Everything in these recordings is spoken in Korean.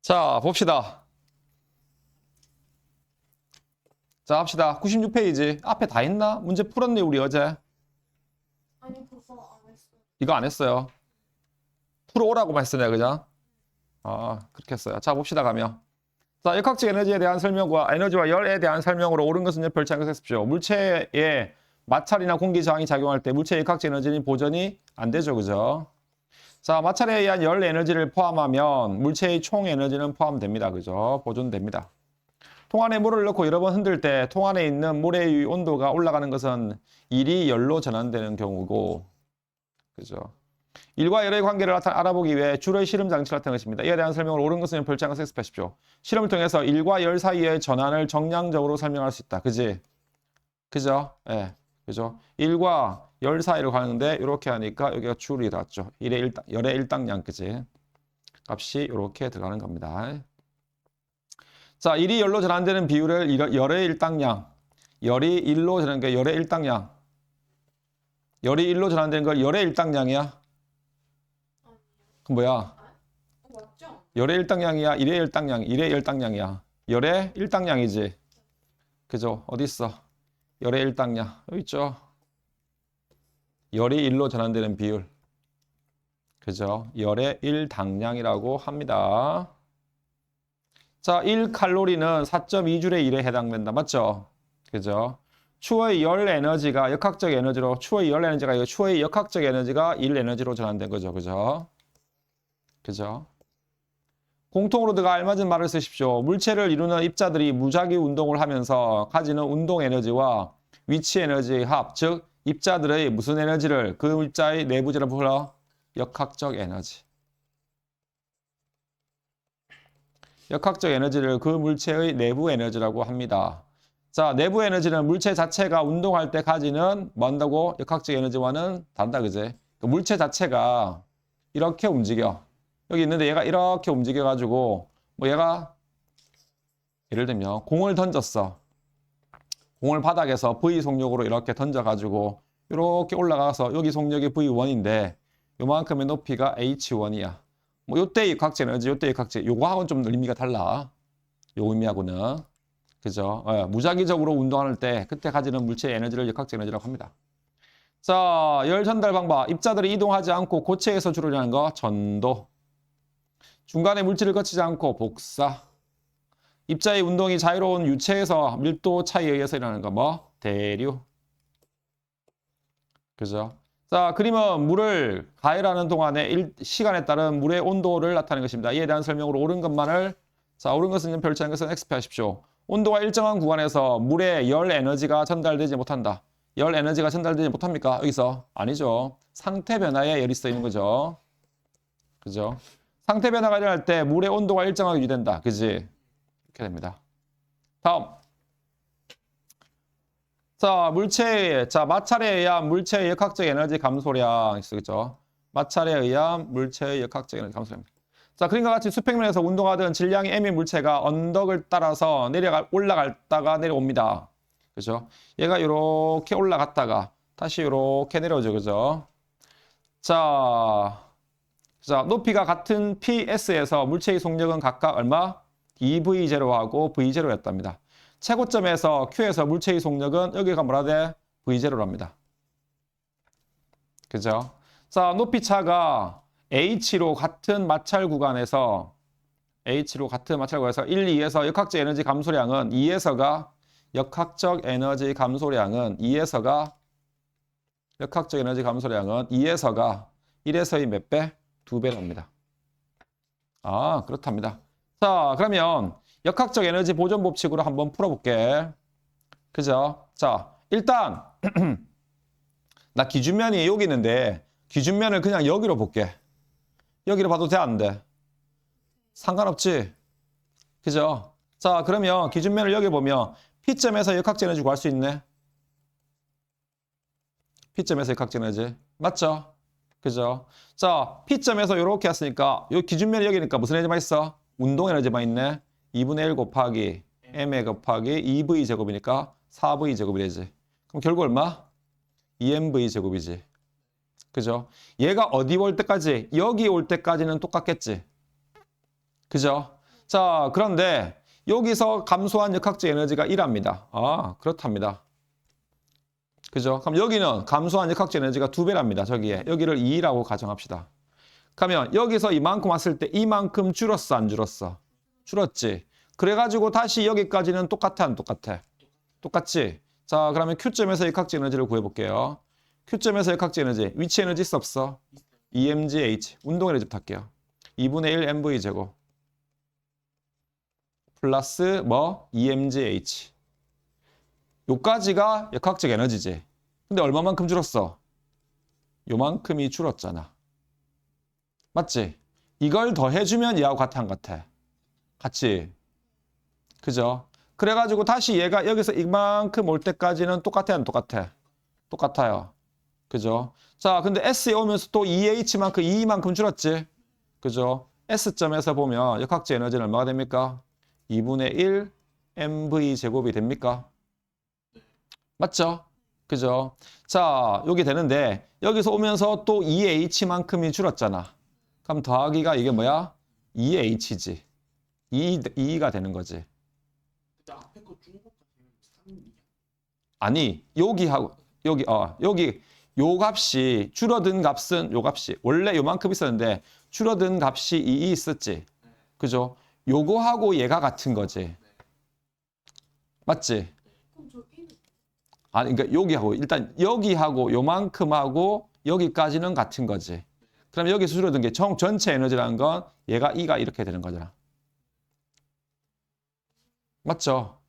자, 봅시다. 자, 합시다. 96페이지. 앞에 다 했나? 문제 풀었네, 우리 어제. 아니 벌써 안 했어. 이거 안 했어요. 풀어오라고만 했으네, 그죠? 그렇게 했어요. 자, 봅시다, 가면. 자, 역학적 에너지에 대한 설명과 에너지와 열에 대한 설명으로 옳은 것은 별치 않게 했습시오. 물체에 마찰이나 공기 저항이 작용할 때 물체의 역학적 에너지는 보존이 안 되죠, 그죠? 자, 마찰에 의한 열 에너지를 포함하면 물체의 총 에너지는 포함됩니다, 그죠? 보존됩니다. 통 안에 물을 넣고 여러 번 흔들 때 통 안에 있는 물의 온도가 올라가는 것은 일이 열로 전환되는 경우고, 그죠? 일과 열의 관계를 알아보기 위해 줄의 실험 장치를 나타낸 것입니다. 이에 대한 설명을 옳은 것은 별장을 섹스하십시오. 실험을 통해서 일과 열 사이의 전환을 정량적으로 설명할 수 있다. 그지? 그죠? 예. 그죠? 일과 열 사이를 가는데 이렇게 하니까 여기가 줄이 닿죠. 열의 일당량, 그지? 값이 이렇게 들어가는 겁니다. 자, 일이 열로 전환되는 비율을 열의 일당량, 열이 1로 전환되는 게 열의 일당량, 열이 1로 전환되는 걸 열의 일당량이야? 그 뭐야? 맞죠? 열의 일당량이야? 일의 일당량, 일의 열당량이야? 열의 일당량이지. 그죠? 어디 있어? 열의 일당량. 여기 있죠? 열이 1로 전환되는 비율. 그죠? 열의 일당량이라고 합니다. 자, 1칼로리는 4.2줄의 1에 해당된다. 맞죠? 그죠? 추의 열 에너지가 역학적 에너지로, 추의 열 에너지가 아니고 추의 역학적 에너지가 1 에너지로 전환된 거죠. 그죠? 그죠? 공통으로 알맞은 말을 쓰십시오. 물체를 이루는 입자들이 무작위 운동을 하면서 가지는 운동 에너지와 위치 에너지의 합, 즉 입자들의 무슨 에너지를 그 입자의 내부재로 불러? 역학적 에너지. 역학적 에너지를 그 물체의 내부 에너지라고 합니다. 자, 내부 에너지는 물체 자체가 운동할 때 가지는 뭐한다고? 역학적 에너지와는 다르다, 그제? 그 물체 자체가 이렇게 움직여. 여기 있는데 얘가 이렇게 움직여가지고 뭐 얘가 예를 들면 공을 던졌어. 공을 바닥에서 V 속력으로 이렇게 던져가지고 이렇게 올라가서 여기 속력이 V1인데 요만큼의 높이가 H1이야. 뭐 요때의 역학적 에너지, 요때의 역학적 요거하고는 좀 의미가 달라. 요 의미하고는. 그죠? 무작위적으로 운동할 때 그때 가지는 물체의 에너지를 역학적 에너지라고 합니다. 자, 열 전달 방법. 입자들이 이동하지 않고 고체에서 주로 일어나는 거 전도. 중간에 물질을 거치지 않고 복사. 입자의 운동이 자유로운 유체에서 밀도 차이에 의해서 일어나는 거 뭐? 대류. 그죠? 자, 그림은 물을 가열하는 동안에 시간에 따른 물의 온도를 나타내는 것입니다. 이에 대한 설명으로 옳은 것만을, 자, 옳은 것은 별치 않은 것은 X표하십시오. 온도가 일정한 구간에서 물의 열 에너지가 전달되지 못한다. 열 에너지가 전달되지 못합니까? 여기서? 아니죠. 상태 변화에 열이 쓰이는 거죠. 그죠? 상태 변화가 일어날 때 물의 온도가 일정하게 유지된다. 그지? 이렇게 됩니다. 다음. 자, 마찰에 의한 물체의 역학적 에너지 감소량 있죠. 마찰에 의한 물체의 역학적 에너지 감소량. 자, 그림과 같이 수평면에서 운동하던 질량이 M인 물체가 언덕을 따라서 올라갔다가 내려옵니다. 그죠? 얘가 이렇게 올라갔다가 다시 이렇게 내려오죠. 그죠? 자, 높이가 같은 PS에서 물체의 속력은 각각 얼마? EV0하고 V0였답니다. 최고점에서 Q에서 물체의 속력은 여기가 뭐라 돼? V0랍니다. 그죠? 자, 높이 차가 H로 같은 마찰 구간에서 1, 2에서 역학적 에너지 감소량은 2에서가 역학적 에너지 감소량은 2에서가 1에서의 몇 배? 2배랍니다. 그렇답니다. 자, 그러면 역학적 에너지 보존 법칙으로 한번 풀어볼게. 그죠? 자, 일단 나 기준면이 여기 있는데 기준면을 그냥 여기로 볼게. 여기로 봐도 돼, 안 돼? 상관없지? 그죠? 자, 그러면 기준면을 여기 보면 P점에서 역학적 에너지 구할 수 있네? P점에서 역학적 에너지. 맞죠? 그죠? 자, P점에서 이렇게 했으니까 이 기준면이 여기니까 무슨 에너지만 있어? 운동 에너지만 있네? 2분의 1 곱하기 m에 곱하기 2v 제곱이니까 4v 제곱이 되지. 그럼 결국 얼마? 2mv 제곱이지. 그죠? 얘가 어디 올 때까지? 여기 올 때까지는 똑같겠지. 그죠? 자, 그런데 여기서 감소한 역학적 에너지가 1합니다. 아, 그렇답니다. 그죠? 그럼 여기는 감소한 역학적 에너지가 2배랍니다. 저기에. 여기를 2라고 가정합시다. 그러면 여기서 이만큼 왔을 때 이만큼 줄었어, 안 줄었어? 줄었지. 그래가지고 다시 여기까지는 똑같아, 안 똑같아? 똑같지? 자, 그러면 Q점에서 역학적 에너지를 구해볼게요. Q점에서 역학적 에너지. 위치 에너지 있어, 없어? EMGH. 운동 에너지 부탁해요. 2분의 1 MV 제곱. 플러스 뭐? EMGH. 요까지가 역학적 에너지지. 근데 얼마만큼 줄었어? 요만큼이 줄었잖아. 맞지? 이걸 더해주면 얘하고 같아, 안 같아? 같지? 그죠? 그래가지고 다시 얘가 여기서 이만큼 올 때까지는 똑같아, 안 똑같아? 똑같아요. 그죠? 자, 근데 S에 오면서 또 EH만큼, E만큼 줄었지? 그죠? S점에서 보면 역학적 에너지는 얼마가 됩니까? 2분의 1 MV 제곱이 됩니까? 맞죠? 그죠? 자, 여기 되는데 여기서 오면서 또 2H만큼이 줄었잖아. 그럼 더하기가 이게 뭐야? 2H지. 2가 되는 거지. 근데 앞에 거 준 것까지 3이야. 아니, 여기 요 값이 줄어든 값은 요 값이 원래 요만큼 있었는데 줄어든 값이 2 있었지. 그죠? 요거하고 얘가 같은 거지. 맞지? 그럼 저 1은 아니, 그러니까 여기하고 일단 여기하고 요만큼하고 여기까지는 같은 거지. 그럼 여기서 줄어든 게 총 전체 에너지라는 건 얘가 2가 이렇게 되는 거잖아. 맞죠?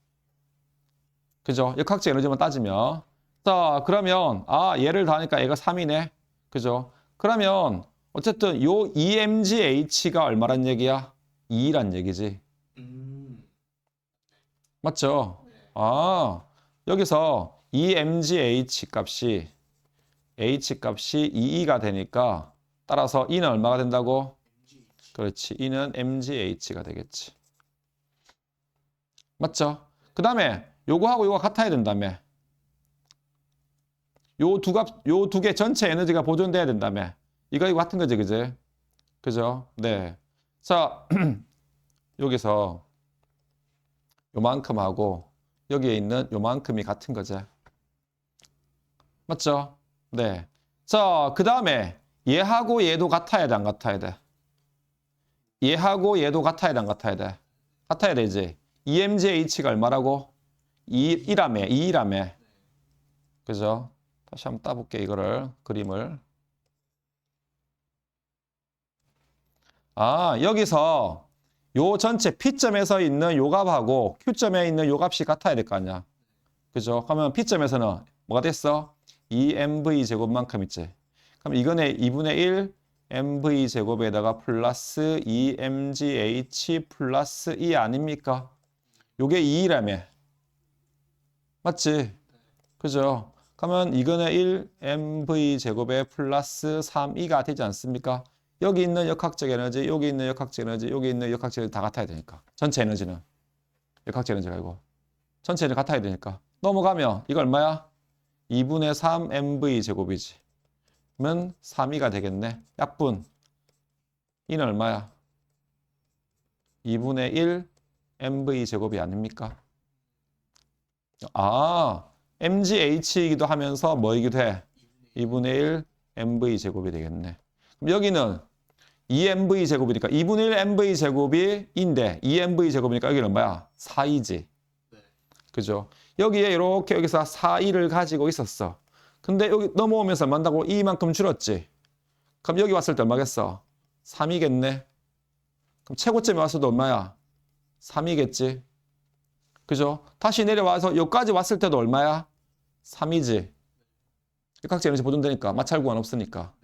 그죠? 역학적 에너지만 따지면. 자, 그러면 얘를 더하니까 얘가 3이네. 그죠? 그러면 어쨌든 요 EMGH가 얼마란 얘기야? 2란 얘기지. 맞죠? 여기서 EMGH 값이 H 값이 2가 되니까 따라서 E는 얼마가 된다고? 그렇지. E는 MGH가 되겠지. 맞죠? 그 다음에 요거하고 요거 같아야 된다며. 요 두 개 전체 에너지가 보존돼야 된다며. 이거 같은 거지, 그지? 그죠? 네. 자, 여기서 요만큼하고 여기에 있는 요만큼이 같은 거지. 맞죠? 네. 자, 그 다음에 얘하고 얘도 같아야 돼, 안 같아야 돼? 얘하고 얘도 같아야 돼, 안 같아야 돼? 같아야 되지. EMGH가 얼마라고? 2라며, 2라며. 그죠? 다시 한번 따볼게, 이거를, 그림을. 여기서 요 전체 P점에서 있는 요 값하고 Q점에 있는 요 값이 같아야 될 거 아니야. 그죠? 그러면 P점에서는 뭐가 됐어? 2MV 제곱만큼 있지. 그럼 이거는 2분의 1 MV 제곱에다가 플러스 2MGH 플러스 2 아닙니까? 요게 2라며. 맞지? 그죠? 그러면 이거는 1 MV 제곱에 플러스 3E가 되지 않습니까? 여기 있는 역학적 에너지, 여기 있는 역학적 에너지, 여기 있는 역학적 에너지 다 같아야 되니까. 전체 에너지는. 역학적 에너지가 아니고. 전체 에너지 같아야 되니까. 넘어가면 이거 얼마야? 2분의 3 MV 제곱이지. 그러면 3E가 되겠네. 약분. E는 얼마야? 2분의 1 MV 제곱이 아닙니까? MGH이기도 하면서 뭐이기도 해? 2분의 1 MV 제곱이 되겠네. 그럼 여기는 2MV 제곱이니까 2분의 1 MV 제곱이 인데 2MV 제곱이니까 여기는 뭐야? 4이지. 그죠? 여기에 이렇게 여기서 4이를 가지고 있었어. 근데 여기 넘어오면서 얼마인다고? 이만큼 줄었지. 그럼 여기 왔을 때 얼마겠어? 3이겠네. 그럼 최고점에 왔어도 얼마야? 3이겠지. 그죠? 다시 내려와서 여기까지 왔을 때도 얼마야? 3이지. 역학적 에너지 보존되니까 마찰 구간 없으니까.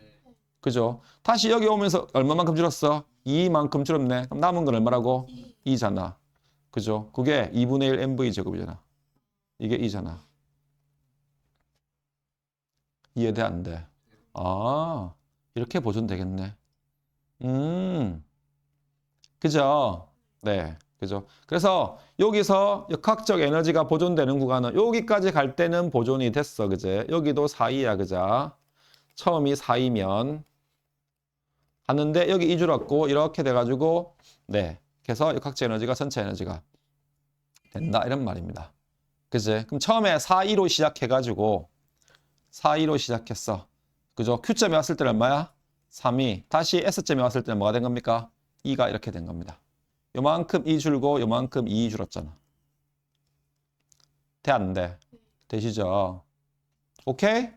그죠? 다시 여기 오면서 얼마만큼 줄었어? 2만큼 줄었네. 그럼 남은 건 얼마라고? 2잖아. 그죠? 그게 2분의 1 MV 제곱이잖아. 이게 2잖아. 이해돼, 안 돼? 이렇게 보존되겠네. 그죠? 네. 그죠? 그래서 여기서 역학적 에너지가 보존되는 구간은 여기까지 갈 때는 보존이 됐어. 그제? 여기도 4이야. 그자? 처음이 4이면 하는데 여기 2 줄었고 이렇게 돼가지고 네. 해서 역학적 에너지가 전체 에너지가 된다 이런 말입니다. 그지? 그럼 처음에 4,2로 시작해가지고 4,2로 시작했어. 그죠? Q점에 왔을 때는 얼마야? 3,2. 다시 S점에 왔을 때는 뭐가 된 겁니까? 2가 이렇게 된 겁니다. 요만큼 2 줄고 요만큼 2 줄었잖아. 돼, 안 돼? 되시죠? 오케이?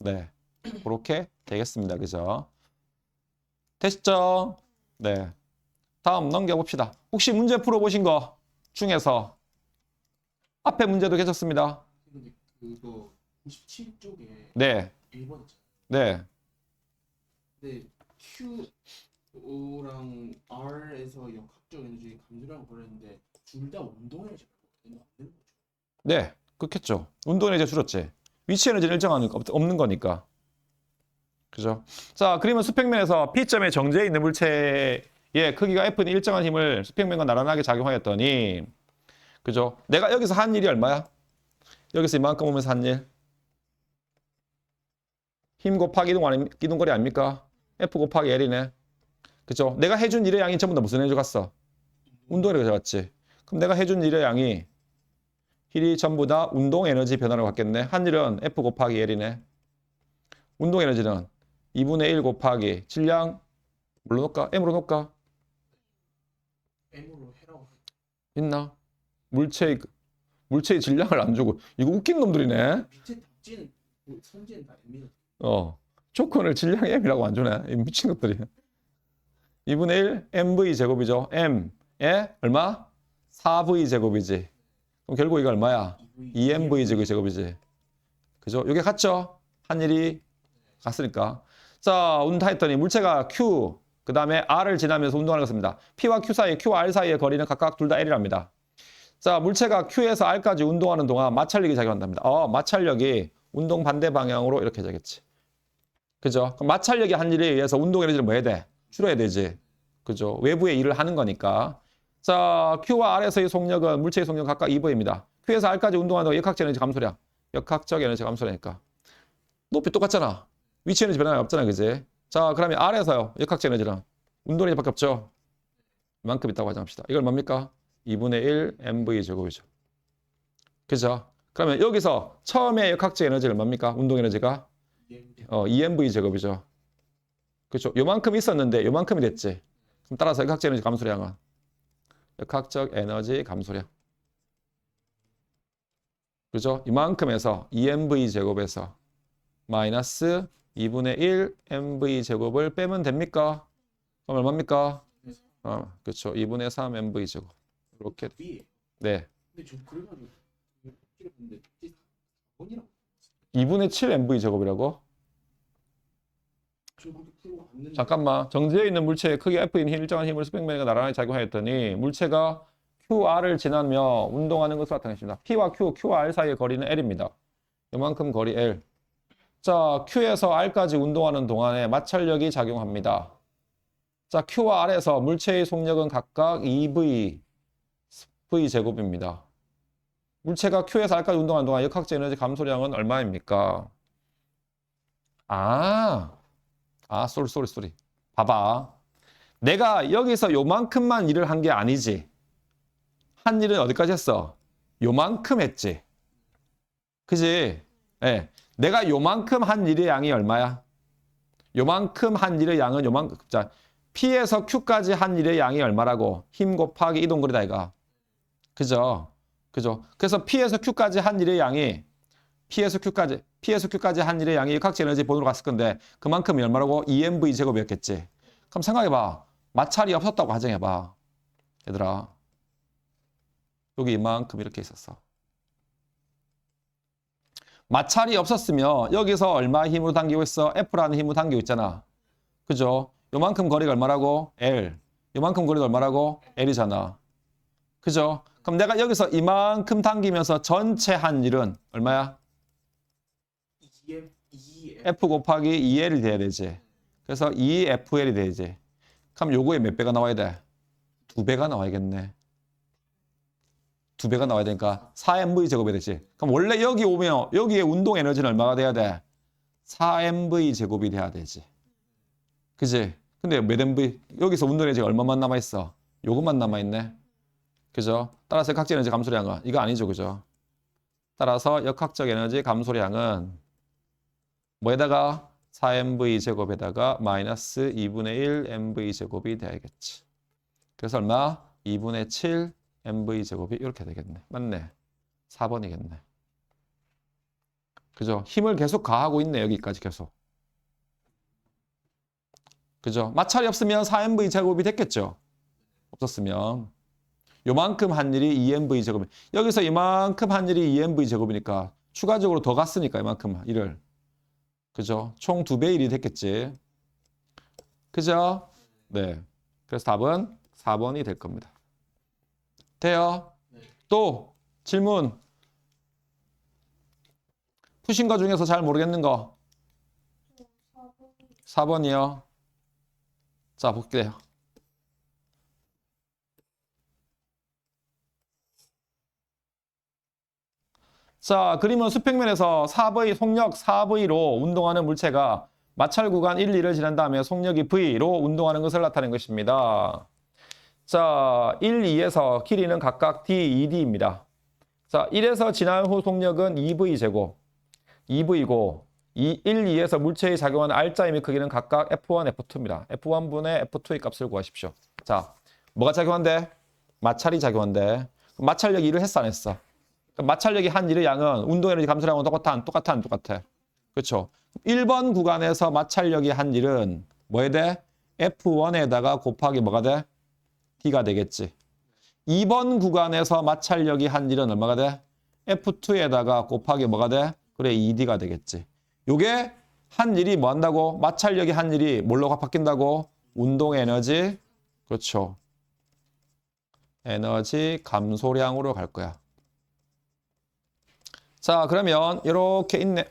네. 그렇게 되겠습니다. 그죠? 되시죠? 네. 다음 넘겨봅시다. 혹시 문제 풀어보신 거 중에서 앞에 문제도 계셨습니다. 근데 그거 97쪽에 네. 1번 있잖아요. 네. 근데 Q랑 R에서 역학적 에너지 감소량 버렸는데 둘 다 운동 에너지가 되는 거죠. 네. 그렇겠죠. 운동 에너지 줄었지. 위치 에너지는 일정한 없는 거니까. 그죠? 자, 그러면 수평면에서 P점에 정제해 있는 물체의 크기가 F는 일정한 힘을 수평면과 나란하게 작용하였더니, 그죠? 내가 여기서 한 일이 얼마야? 여기서 이만큼 오면서 한 일. 힘 곱하기 이동거리 아닙니까? F 곱하기 L이네. 그죠? 내가 해준 일의 양이 전부 다 무슨 에너지 갔어? 운동 에너지 갔지. 그럼 내가 해준 일의 양이 힐이 전부 다 운동 에너지 변화로 갔겠네. 한 일은 F 곱하기 L이네. 운동 에너지는 2분의 1 곱하기 질량 뭘로 놓을까? M으로 놓을까? M으로 해라고. 있나? 물체의 질량을 안 주고 이거 웃긴 놈들이네. 밑에 답지는 선지는 다 M이다. 조건을 질량 M이라고 안 주네. 이 미친 것들이. 2분의 1 MV 제곱이죠. M에 얼마? 4V 제곱이지. 그럼 결국 이거 얼마야? 2MV 제곱이지. 그죠? 이게 같죠? 한 일이 갔으니까. 자, 운동했더니 물체가 Q, 그 다음에 R을 지나면서 운동하는 것입니다. P와 Q 사이, Q와 R 사이의 거리는 각각 둘 다 L이랍니다. 자, 물체가 Q에서 R까지 운동하는 동안 마찰력이 작용한답니다. 마찰력이 운동 반대 방향으로 이렇게 되겠지. 그죠? 그럼 마찰력이 한 일에 의해서 운동 에너지를 뭐 해야 돼? 줄여야 되지. 그죠? 외부의 일을 하는 거니까. 자, Q와 R에서의 속력은 물체의 속력은 각각 2V입니다. Q에서 R까지 운동하는 동안 역학적 에너지 감소량. 역학적 에너지 감소량이니까. 높이 똑같잖아. 위치 에너지 변화가 없잖아. 그지? 자, 그러면 R에서요. 역학적 에너지랑 운동 에너지밖에 없죠. 이만큼 있다고 하자합시다. 이걸 뭡니까? 2분의 1 MV 제곱이죠. 그죠? 그러면 여기서 처음에 역학적 에너지는 뭡니까? 운동 에너지가 2MV 제곱이죠. 그렇죠? 요만큼 있었는데 요만큼이 됐지. 그럼 따라서 역학적 에너지 감소량은 역학적 에너지 감소량. 그죠? 이만큼에서 2MV 제곱에서 마이너스 2분의 1 MV 제곱을 빼면 됩니까? 그럼 얼마입니까? 그렇죠. 2분의 3 MV 제곱. 이렇게. 위에. 네. 근데 저 그래가지고 근데 4번이라고. 2분의 7 MV 제곱이라고? 저 그렇게 풀고 갔는데. 잠깐만. 정지해 있는 물체의 크기 F인 일정한 힘을 수평면과 나란히 작용하였더니 물체가 QR을 지나며 운동하는 것을 나타냈습니다. P와 Q, Q와 R 사이의 거리는 L입니다. 이만큼 거리 L. 자, Q에서 R까지 운동하는 동안에 마찰력이 작용합니다. 자, Q와 R에서 물체의 속력은 각각 2V 제곱입니다. 물체가 Q에서 R까지 운동하는 동안 역학적 에너지 감소량은 얼마입니까? 쏘리. 봐봐. 내가 여기서 요만큼만 일을 한 게 아니지. 한 일은 어디까지 했어? 요만큼 했지. 그지? 네. 내가 요만큼 한 일의 양이 얼마야? 요만큼 한 일의 양은 요만큼. 자, P에서 Q까지 한 일의 양이 얼마라고? 힘 곱하기 이동거리다 이가. 그죠? 그래서 P에서 Q까지 한 일의 양이 P에서 Q까지 한 일의 양이 역학적 에너지 본으로 갔을 건데 그만큼이 얼마라고? 2MV 제곱이었겠지. 그럼 생각해봐. 마찰이 없었다고 가정해봐. 얘들아. 여기 이만큼 이렇게 있었어. 마찰이 없었으면 여기서 얼마 힘으로 당기고 있어? F라는 힘으로 당기고 있잖아. 그죠? 요만큼 거리가 얼마라고? L. 요만큼 거리가 얼마라고? L이잖아. 그죠? 그럼 내가 여기서 이만큼 당기면서 전체 한 일은 얼마야? F 곱하기 2L이 돼야 되지. 그래서 2FL이 되지. 그럼 요거에 몇 배가 나와야 돼? 2배가 나와야겠네. 2배가 나와야 되니까 4MV 제곱이 되지. 그럼 원래 여기 오면 여기에 운동 에너지는 얼마가 돼야 돼? 4MV 제곱이 돼야 되지. 그지? 근데 몇 MV? 여기서 운동 에너지가 얼마만 남아있어? 요것만 남아있네. 그죠? 따라서 역학적 에너지 감소량은 이거 아니죠. 그죠? 따라서 역학적 에너지 감소량은 뭐에다가 4mv 제곱에다가 마이너스 2분의 1 mv 제곱이 돼야겠지. 그래서 얼마? 2분의 7 mv 제곱이 이렇게 되겠네. 맞네. 4번이겠네. 그죠? 힘을 계속 가하고 있네. 여기까지 계속. 그죠? 마찰이 없으면 4mv 제곱이 됐겠죠? 없었으면. 요만큼 한 일이 2mv 제곱. 여기서 이만큼 한 일이 2mv 제곱이니까 추가적으로 더 갔으니까 이만큼 일을. 그죠? 총 2배 일이 됐겠지. 그죠? 네. 그래서 답은 4번이 될 겁니다. 돼요? 또 질문. 푸신 거 중에서 잘 모르겠는 거. 4번이요. 자, 볼게요. 자, 그림은 수평면에서 4V, 속력 4V로 운동하는 물체가 마찰 구간 1, 2를 지난 다음에 속력이 V로 운동하는 것을 나타낸 것입니다. 자, 1, 2에서 길이는 각각 D, 2D입니다. 자, 1에서 지난 후 속력은 2V제곱, 2V고 1, 2에서 물체에 작용하는 R자임의 크기는 각각 F1, F2입니다. F1분의 F2의 값을 구하십시오. 자, 뭐가 작용한대? 마찰이 작용한대. 마찰력이 일을 했어, 안 했어? 마찰력이 한 일의 양은 운동에너지 감소량하고 똑같아. 그렇죠? 1번 구간에서 마찰력이 한 일은 뭐에 돼? F1에다가 곱하기 뭐가 돼? D가 되겠지. 2번 구간에서 마찰력이 한 일은 얼마가 돼? F2에다가 곱하기 뭐가 돼? 그래, 2D가 되겠지. 요게 한 일이 뭐 한다고? 마찰력이 한 일이 뭘로 바뀐다고? 운동에너지, 그렇죠. 에너지 감소량으로 갈 거야. 자, 그러면 이렇게 있네.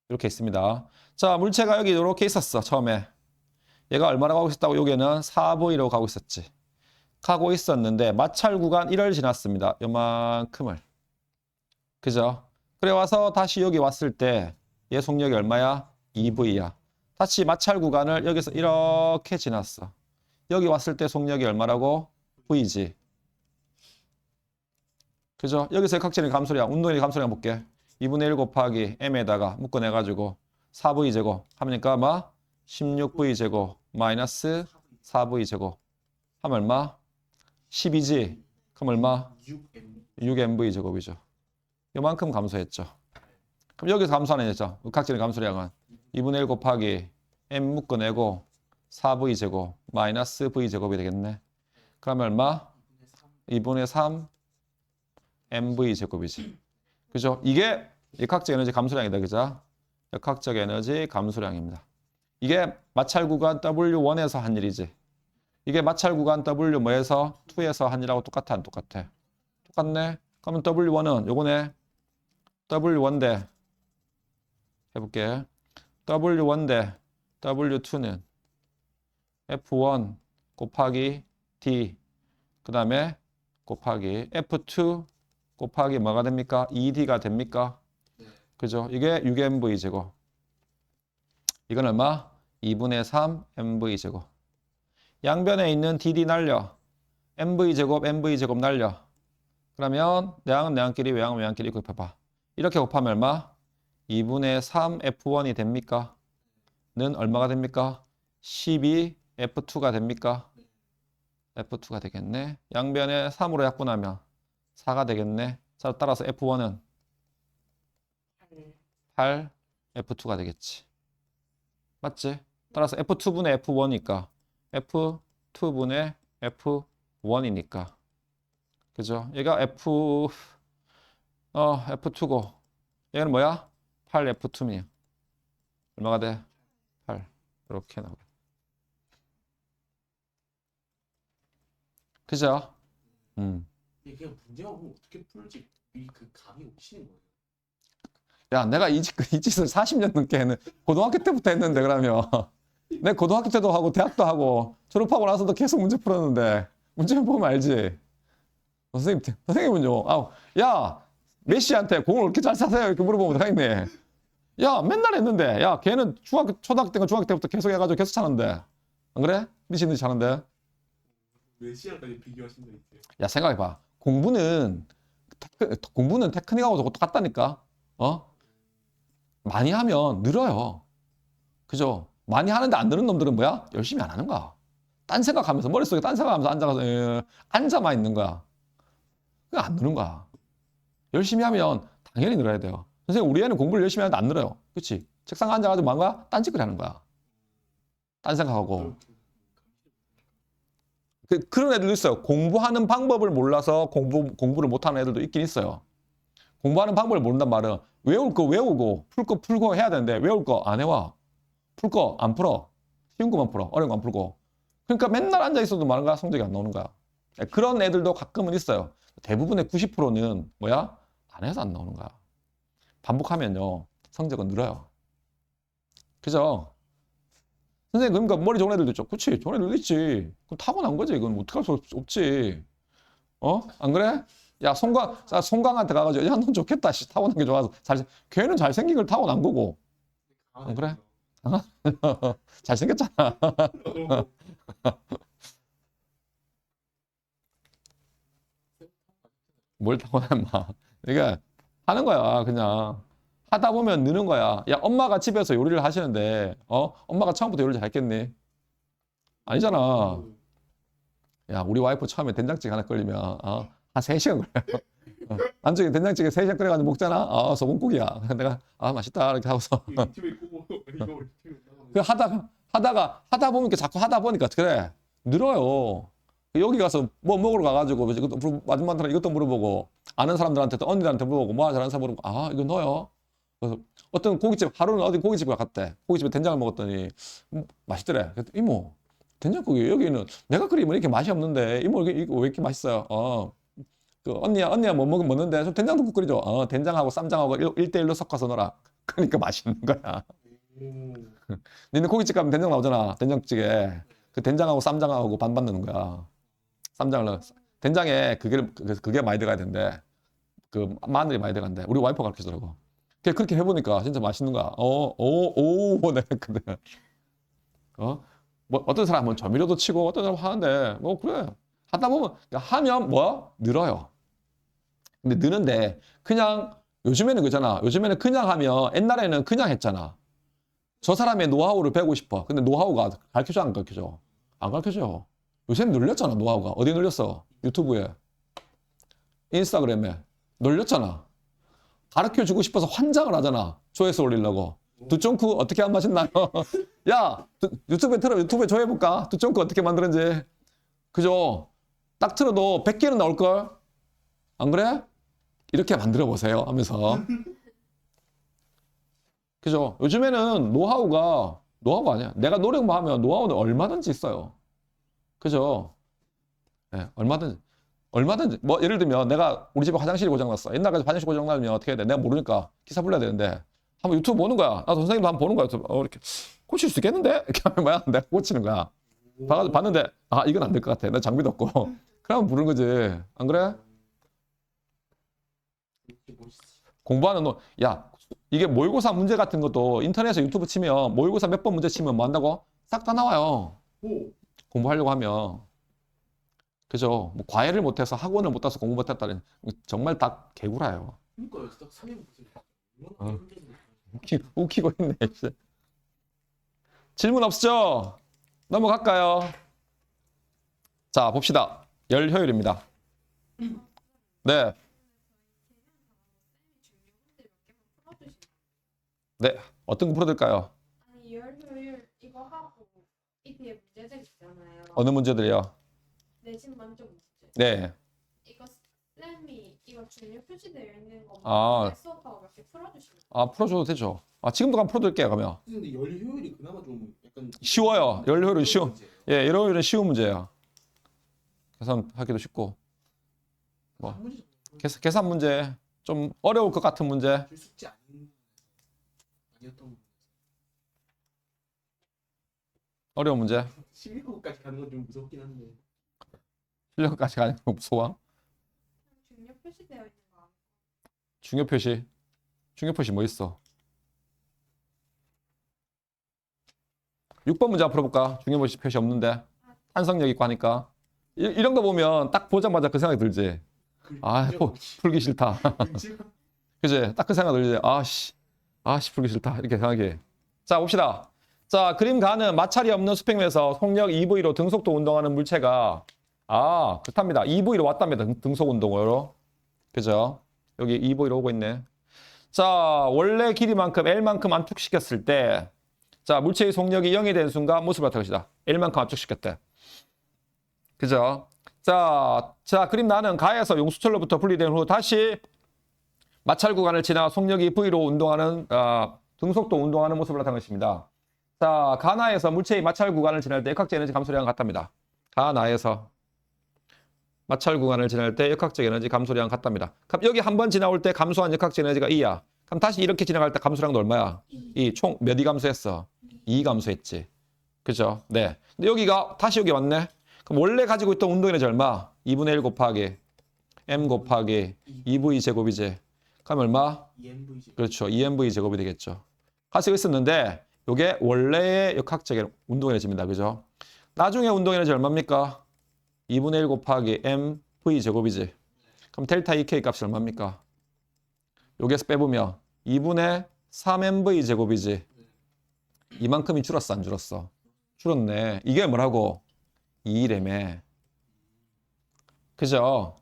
이렇게 있습니다. 자, 물체가 여기 이렇게 있었어, 처음에. 얘가 얼마나 가고 있었다고? 여기는 4V로 가고 있었지. 가고 있었는데 마찰 구간 1을 지났습니다. 요만큼을. 그죠? 그래 와서 다시 여기 왔을 때 얘 속력이 얼마야? 2V야. 다시 마찰 구간을 여기서 이렇게 지났어. 여기 왔을 때 속력이 얼마라고? V지. 그죠? 여기서 역학적인 감소량, 운동의 감소량 볼게. 2분의 1 곱하기 m에다가 묶어내가지고 4V제곱 하니까 뭐? 16V제곱 마이너스 4V제곱 하면 얼마? 12지? 그럼 얼마? 6mV제곱이죠. 요만큼 감소했죠. 그럼 여기서 감소하는 거죠. 역학적인 감소량은 2분의 1 곱하기 m 묶어내고 4V제곱 마이너스 V제곱이 되겠네. 그러면 얼마? 2분의 3 mV제곱이지. 그죠? 이게 역학적 에너지 감소량이다. 그죠? 역학적 에너지 감소량입니다. 이게 마찰 구간 W1에서 한 일이지. 이게 마찰 구간 W 뭐에서? 2에서 한 일하고 똑같아, 안 똑같아? 똑같네. 그러면 W1은 요거네. W1대 해볼게. W1대 W2는 F1 곱하기 D 그 다음에 곱하기 F2 곱하기 뭐가 됩니까? 2D가 됩니까? 그죠? 이게 6mV제곱. 이건 얼마? 2분의 3 mV제곱. 양변에 있는 DD 날려. mV제곱, mV제곱 날려. 그러면 내항은 내항끼리, 외항은 외항끼리 곱해봐. 이렇게 곱하면 얼마? 2분의 3 F1이 됩니까? 는 얼마가 됩니까? 12 F2가 됩니까? F2가 되겠네. 양변에 3으로 약분하면 4가 되겠네. 자, 따라서 F1은 8 F2가 되겠지. 맞지? 따라서 F2분의 F1이니까 F2분의 F1이니까 그죠? 얘가 F2고 얘는 뭐야? 8F2면 얼마가 돼? 8 이렇게 나오겠네. 그죠? 이게 문제가 뭐 어떻게 풀지? 그 감이 오시는 거예요. 야, 내가 이 짓을 40년 넘게 했는 고등학교 때부터 했는데 그러면 내 고등학교 때도 하고 대학도 하고 졸업하고 나서도 계속 문제 풀었는데 문제 보면 알지. 선생님은요. 야, 메시한테 공을 그렇게 잘 차세요? 이렇게 물어보면 되겠네. 야, 맨날 했는데. 야, 걔는 초등학교 때가 중학교 때부터 계속 해가지고 계속 차는데. 안 그래? 미친 듯이 차는데. 몇 시간까지 비교하신 적 있어요? 야, 생각해봐. 공부는 테크닉하고 똑같다니까. 어? 많이 하면 늘어요. 그죠? 많이 하는데 안 느는 놈들은 뭐야? 열심히 안 하는 거야. 딴 생각하면서, 머릿속에 딴 생각하면서 앉아만 있는 거야. 그게 안 느는 거야. 열심히 하면 당연히 늘어야 돼요. 선생님, 우리 애는 공부를 열심히 하는데 안 늘어요. 그치? 책상에 앉아가지고 뭔가 딴짓거리 하는 거야. 딴 생각하고. 그런 애들도 있어요. 공부하는 방법을 몰라서 공부를 못하는 애들도 있긴 있어요. 공부하는 방법을 모른단 말은 외울 거 외우고 풀 거 풀고 해야 되는데 외울 거 안 해와. 풀 거 안 풀어. 쉬운 거만 풀어. 어려운 거 안 풀고. 그러니까 맨날 앉아 있어도 많은가 성적이 안 나오는 거야. 그런 애들도 가끔은 있어요. 대부분의 90%는 뭐야? 안 해서 안 나오는 거야. 반복하면요. 성적은 늘어요. 그죠? 선생님, 그러니까 머리 좋은 애들도 있죠. 그치? 좋은 애들도 있지. 그럼 타고난 거지. 이건 어떡할 수 없지. 어? 안 그래? 야, 송강한테 가가지고, 야, 넌 좋겠다. 씨, 타고난 게 좋아서. 걔는 잘생긴 걸 타고난 거고. 안 그래? 잘생겼잖아. 뭘 타고난 마. 그러니까, 하는 거야, 그냥. 하다 보면 느는 거야. 야, 엄마가 집에서 요리를 하시는데, 엄마가 처음부터 요리를 잘했겠니? 아니잖아. 야, 우리 와이프 처음에 된장찌개 하나 끓이면, 한 3시간 걸려요. 나중에 된장찌개 3시간 끓여가지고 먹잖아? 소금국이야. 내가, 맛있다. 이렇게 하고서. 유튜브에 끄고 이거 유튜브에 그 하다 보니까 자꾸 하다 보니까, 그래. 늘어요. 여기 가서 뭐 먹으러 가가지고, 아줌마한테 이것도 물어보고, 아는 사람들한테도 언니들한테 물어보고, 뭐 잘하는 사람 물어보고, 이거 넣어요. 그래서 어떤 고깃집, 하루는 어디 고깃집에 갔대. 고깃집에 된장을 먹었더니, 맛있더래. 그랬더니, 이모, 된장국이 여기는 내가 끓이면 이렇게 맛이 없는데, 이모, 이거 왜 이렇게 맛있어요? 언니야 뭐 먹는데, 좀 된장국국 끓이죠. 된장하고 쌈장하고 1대1로 섞어서 넣어라. 그러니까 맛있는 거야. 니네 고깃집 가면 된장 나오잖아. 된장찌개. 그 된장하고 쌈장하고 반반 넣는 거야. 쌈장을 넣어. 된장에 그게 많이 들어가야 되는데, 그 마늘이 많이 들어간대. 우리 와이프가 가르쳐 주더라고. 그렇게 해보니까 진짜 맛있는 거야. 내가 했거든. 뭐 어떤 사람은 조미료도 치고 어떤 사람은 하는데, 뭐 그래. 하다 보면, 하면 뭐? 늘어요. 근데 느는데, 그냥, 요즘에는 그잖아. 요즘에는 그냥 하면, 옛날에는 그냥 했잖아. 저 사람의 노하우를 배우고 싶어. 근데 노하우가 가르쳐줘, 안 가르쳐줘? 안 가르쳐줘. 요새는 늘렸잖아, 노하우가. 어디 늘렸어? 유튜브에, 인스타그램에. 늘렸잖아. 가르쳐주고 싶어서 환장을 하잖아. 조회수 올리려고. 두쫑크 어떻게 하면 맛있나요? 야, 유튜브에 조회해볼까? 두쫑크 어떻게 만드는지. 그죠? 딱 틀어도 100개는 나올걸? 안 그래? 이렇게 만들어 보세요 하면서. 그죠? 요즘에는 노하우가 아니야. 내가 노력만 하면 노하우는 얼마든지 있어요. 그죠? 네, 얼마든지. 뭐, 예를 들면 내가 우리 집에 화장실이 고장났어. 옛날까지 화장실 고장나면 어떻게 해야 돼? 내가 모르니까 기사 불러야 되는데. 한번 유튜브 보는 거야. 나도 선생님도 한번 보는 거야. 이렇게 고칠 수 있겠는데? 이렇게 하면 뭐야? 내가 고치는 거야. 봤는데, 이건 안 될 것 같아. 나 장비도 없고. 그러면 부르는 거지. 안 그래? 공부하는 야, 이게 모의고사 문제 같은 것도 인터넷에 유튜브 치면 모의고사 몇 번 문제 치면 뭐 한다고? 싹 다 나와요. 공부하려고 하면. 그죠? 뭐 과외를 못해서 학원을 못 가서 공부 못했다는 정말 다 개구라예요. 그러니까요. 딱 3년 보세요. 웃기고 있네. 진짜. 질문 없죠? 넘어갈까요? 자, 봅시다. 열 효율입니다. 네. 네. 어떤 거 풀어드릴까요? 아니 열효율 이거 하고 이 뒤에 문제들 있잖아요. 어느 문제들이요? 내신 만점 문제. 네. 이거 쌤이 이거 중요 표시되어 있는 거 수업하고 몇 개 풀어주시면. 풀어줘도 되죠. 지금도 한번 풀어드릴게요, 그러면. 근데 열 효율이 그나마 좀 약간 쉬워요. 열 효율은 쉬워. 예, 열 효율은 쉬운 문제예요. 계산하기도 쉽고. 뭐, 계산 문제. 좀 어려울 것 같은 문제. 숙제 아니었던 어려운 문제. 12호까지 가는 건 좀 무섭긴 한데. 실력까지 가는 거 무서워. 중요 표시되어 있는 거. 중요 표시. 중요 표시 뭐 있어? 6번 문제 한번 풀어볼까? 중요시 표시 없는데. 탄성력 있고 하니까. 이런 거 보면 딱 보자마자 그 생각이 들지. 아, 풀기 싫다. 그지? 딱 그 생각 들지. 아씨, 풀기 싫다. 이렇게 생각해. 자, 봅시다. 자, 그림 가는 마찰이 없는 수평면에서 속력 EV로 등속도 운동하는 물체가 그렇답니다. EV로 왔답니다. 등속 운동으로. 그죠? 여기 EV로 오고 있네. 자, 원래 길이만큼 L만큼 압축시켰을 때 자, 물체의 속력이 0이 된 순간 모습을 나타낼 것이다. L만큼 압축시켰대. 그죠? 자, 그림 나는 가에서 용수철로부터 분리된 후 다시 마찰 구간을 지나 속력이 V로 운동하는 등속도 운동하는 모습을 나타낸 것입니다. 자, 가나에서 물체의 마찰 구간을 지날 때 역학적 에너지 감소량은 같답니다. 가나에서 마찰 구간을 지날 때 역학적 에너지 감소량은 같답니다. 그럼 여기 한 번 지나올 때 감소한 역학적 에너지가 2야. 그럼 다시 이렇게 지나갈 때 감소량도 얼마야? 2. 총 몇 이 감소했어? 2 감소했지. 그죠? 네. 근데 여기가 다시 여기 왔네. 그럼 원래 가지고 있던 운동 에너지 얼마? 2분의 1 곱하기 m 곱하기 2v 제곱이지. 그럼 얼마? 2MV 제곱. 그렇죠. 2mv 제곱이 되겠죠. 가지고 있었는데 이게 원래의 역학적 운동 에너지입니다. 그죠? 나중에 운동 에너지 얼마입니까? 2분의 1 곱하기 mv 제곱이지. 그럼 델타 2k 값이 얼마입니까? 여기에서 빼보면 2분의 3mv 제곱이지. 이만큼이 줄었어, 안 줄었어? 줄었네. 이게 뭐라고? 2라며. 그죠?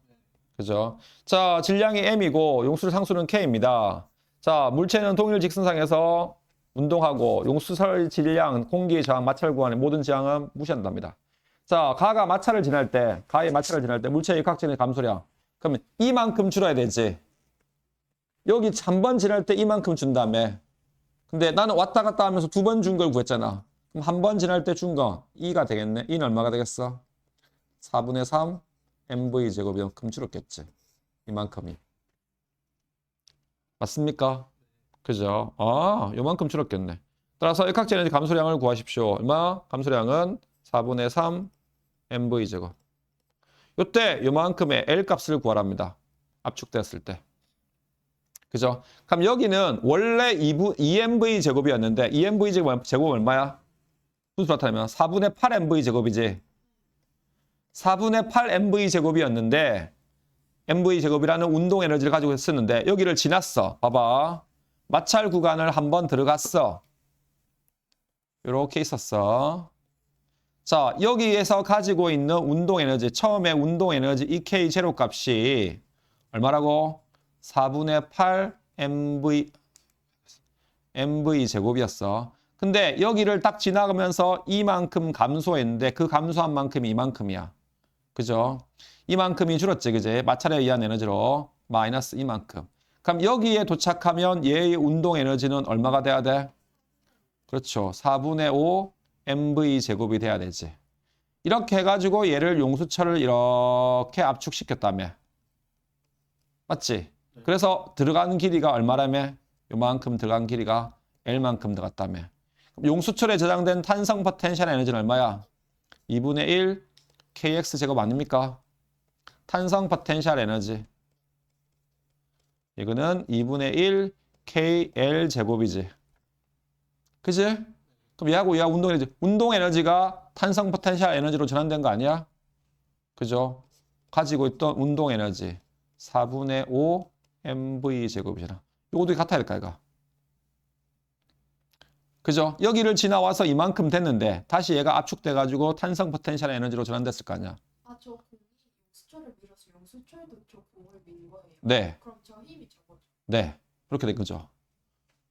그죠? 자, 질량이 m이고 용수의 상수는 k입니다. 자, 물체는 동일 직선상에서 운동하고 용수설 질량, 공기 저항, 마찰 구간의 모든 저항은 무시한답니다. 자, 가의 마찰을 지날 때 물체의 역학적인 감소량. 그러면 이만큼 줄어야 되지. 여기 3번 지날 때 이만큼 준 다음에. 근데 나는 왔다 갔다 하면서 2번 준 걸 구했잖아. 그럼 한 번 지날 때 준 거 2가 되겠네. 2는 얼마가 되겠어? 4분의 3 mv 제곱이 이만큼 줄었겠지. 이만큼이. 맞습니까? 그죠? 요만큼 줄었겠네. 따라서 역학적 에너지 감소량을 구하십시오. 얼마? 감소량은 4분의 3 mv 제곱. 요때 요만큼의 L 값을 구하랍니다. 압축됐을 때. 그죠? 그럼 여기는 원래 2mv 제곱이었는데 2mv 제곱 얼마야? 분수 나타내면 4분의 8 mv 제곱이지. 4분의 8 mv 제곱이었는데 mv 제곱이라는 운동 에너지를 가지고 있었는데 여기를 지났어. 봐봐. 마찰 구간을 한번 들어갔어. 이렇게 있었어. 자, 여기에서 가지고 있는 운동 에너지, 처음에 운동 에너지 EK 제로 값이 얼마라고? 4분의 8 mv 제곱이었어. 근데 여기를 딱 지나가면서 이만큼 감소했는데 그 감소한 만큼이 이만큼이야. 그죠? 이만큼이 줄었지, 그제? 마찰에 의한 에너지로 마이너스 이만큼. 그럼 여기에 도착하면 얘의 운동 에너지는 얼마가 돼야 돼? 그렇죠. 4분의 5 mv 제곱이 돼야 되지. 이렇게 해가지고 얘를 용수철을 이렇게 압축시켰다며. 맞지? 그래서 들어간 길이가 얼마라며? 요만큼 들어간 길이가 L만큼 들어갔다며. 용수철에 저장된 탄성 포텐셜 에너지는 얼마야? 2분의 1 kx 제곱 아닙니까? 탄성 포텐셜 에너지. 이거는 2분의 1 kl 제곱이지. 그지? 그럼 얘하고 얘하고 운동 에너지가 탄성 포텐셜 에너지로 전환된 거 아니야? 그죠? 가지고 있던 운동 에너지 4분의 5 mv 제곱이잖아. 요것도 같아야 될까, 이거? 그죠? 여기를 지나와서 이만큼 됐는데 다시 얘가 압축돼가지고 탄성 포텐셜 에너지로 전환됐을 거 아니야? 저 공이 용수철을 밀어서 용수철도 저 공을 민 거예요. 네. 그럼 저 힘이 저거죠. 네. 그렇게 된 거죠.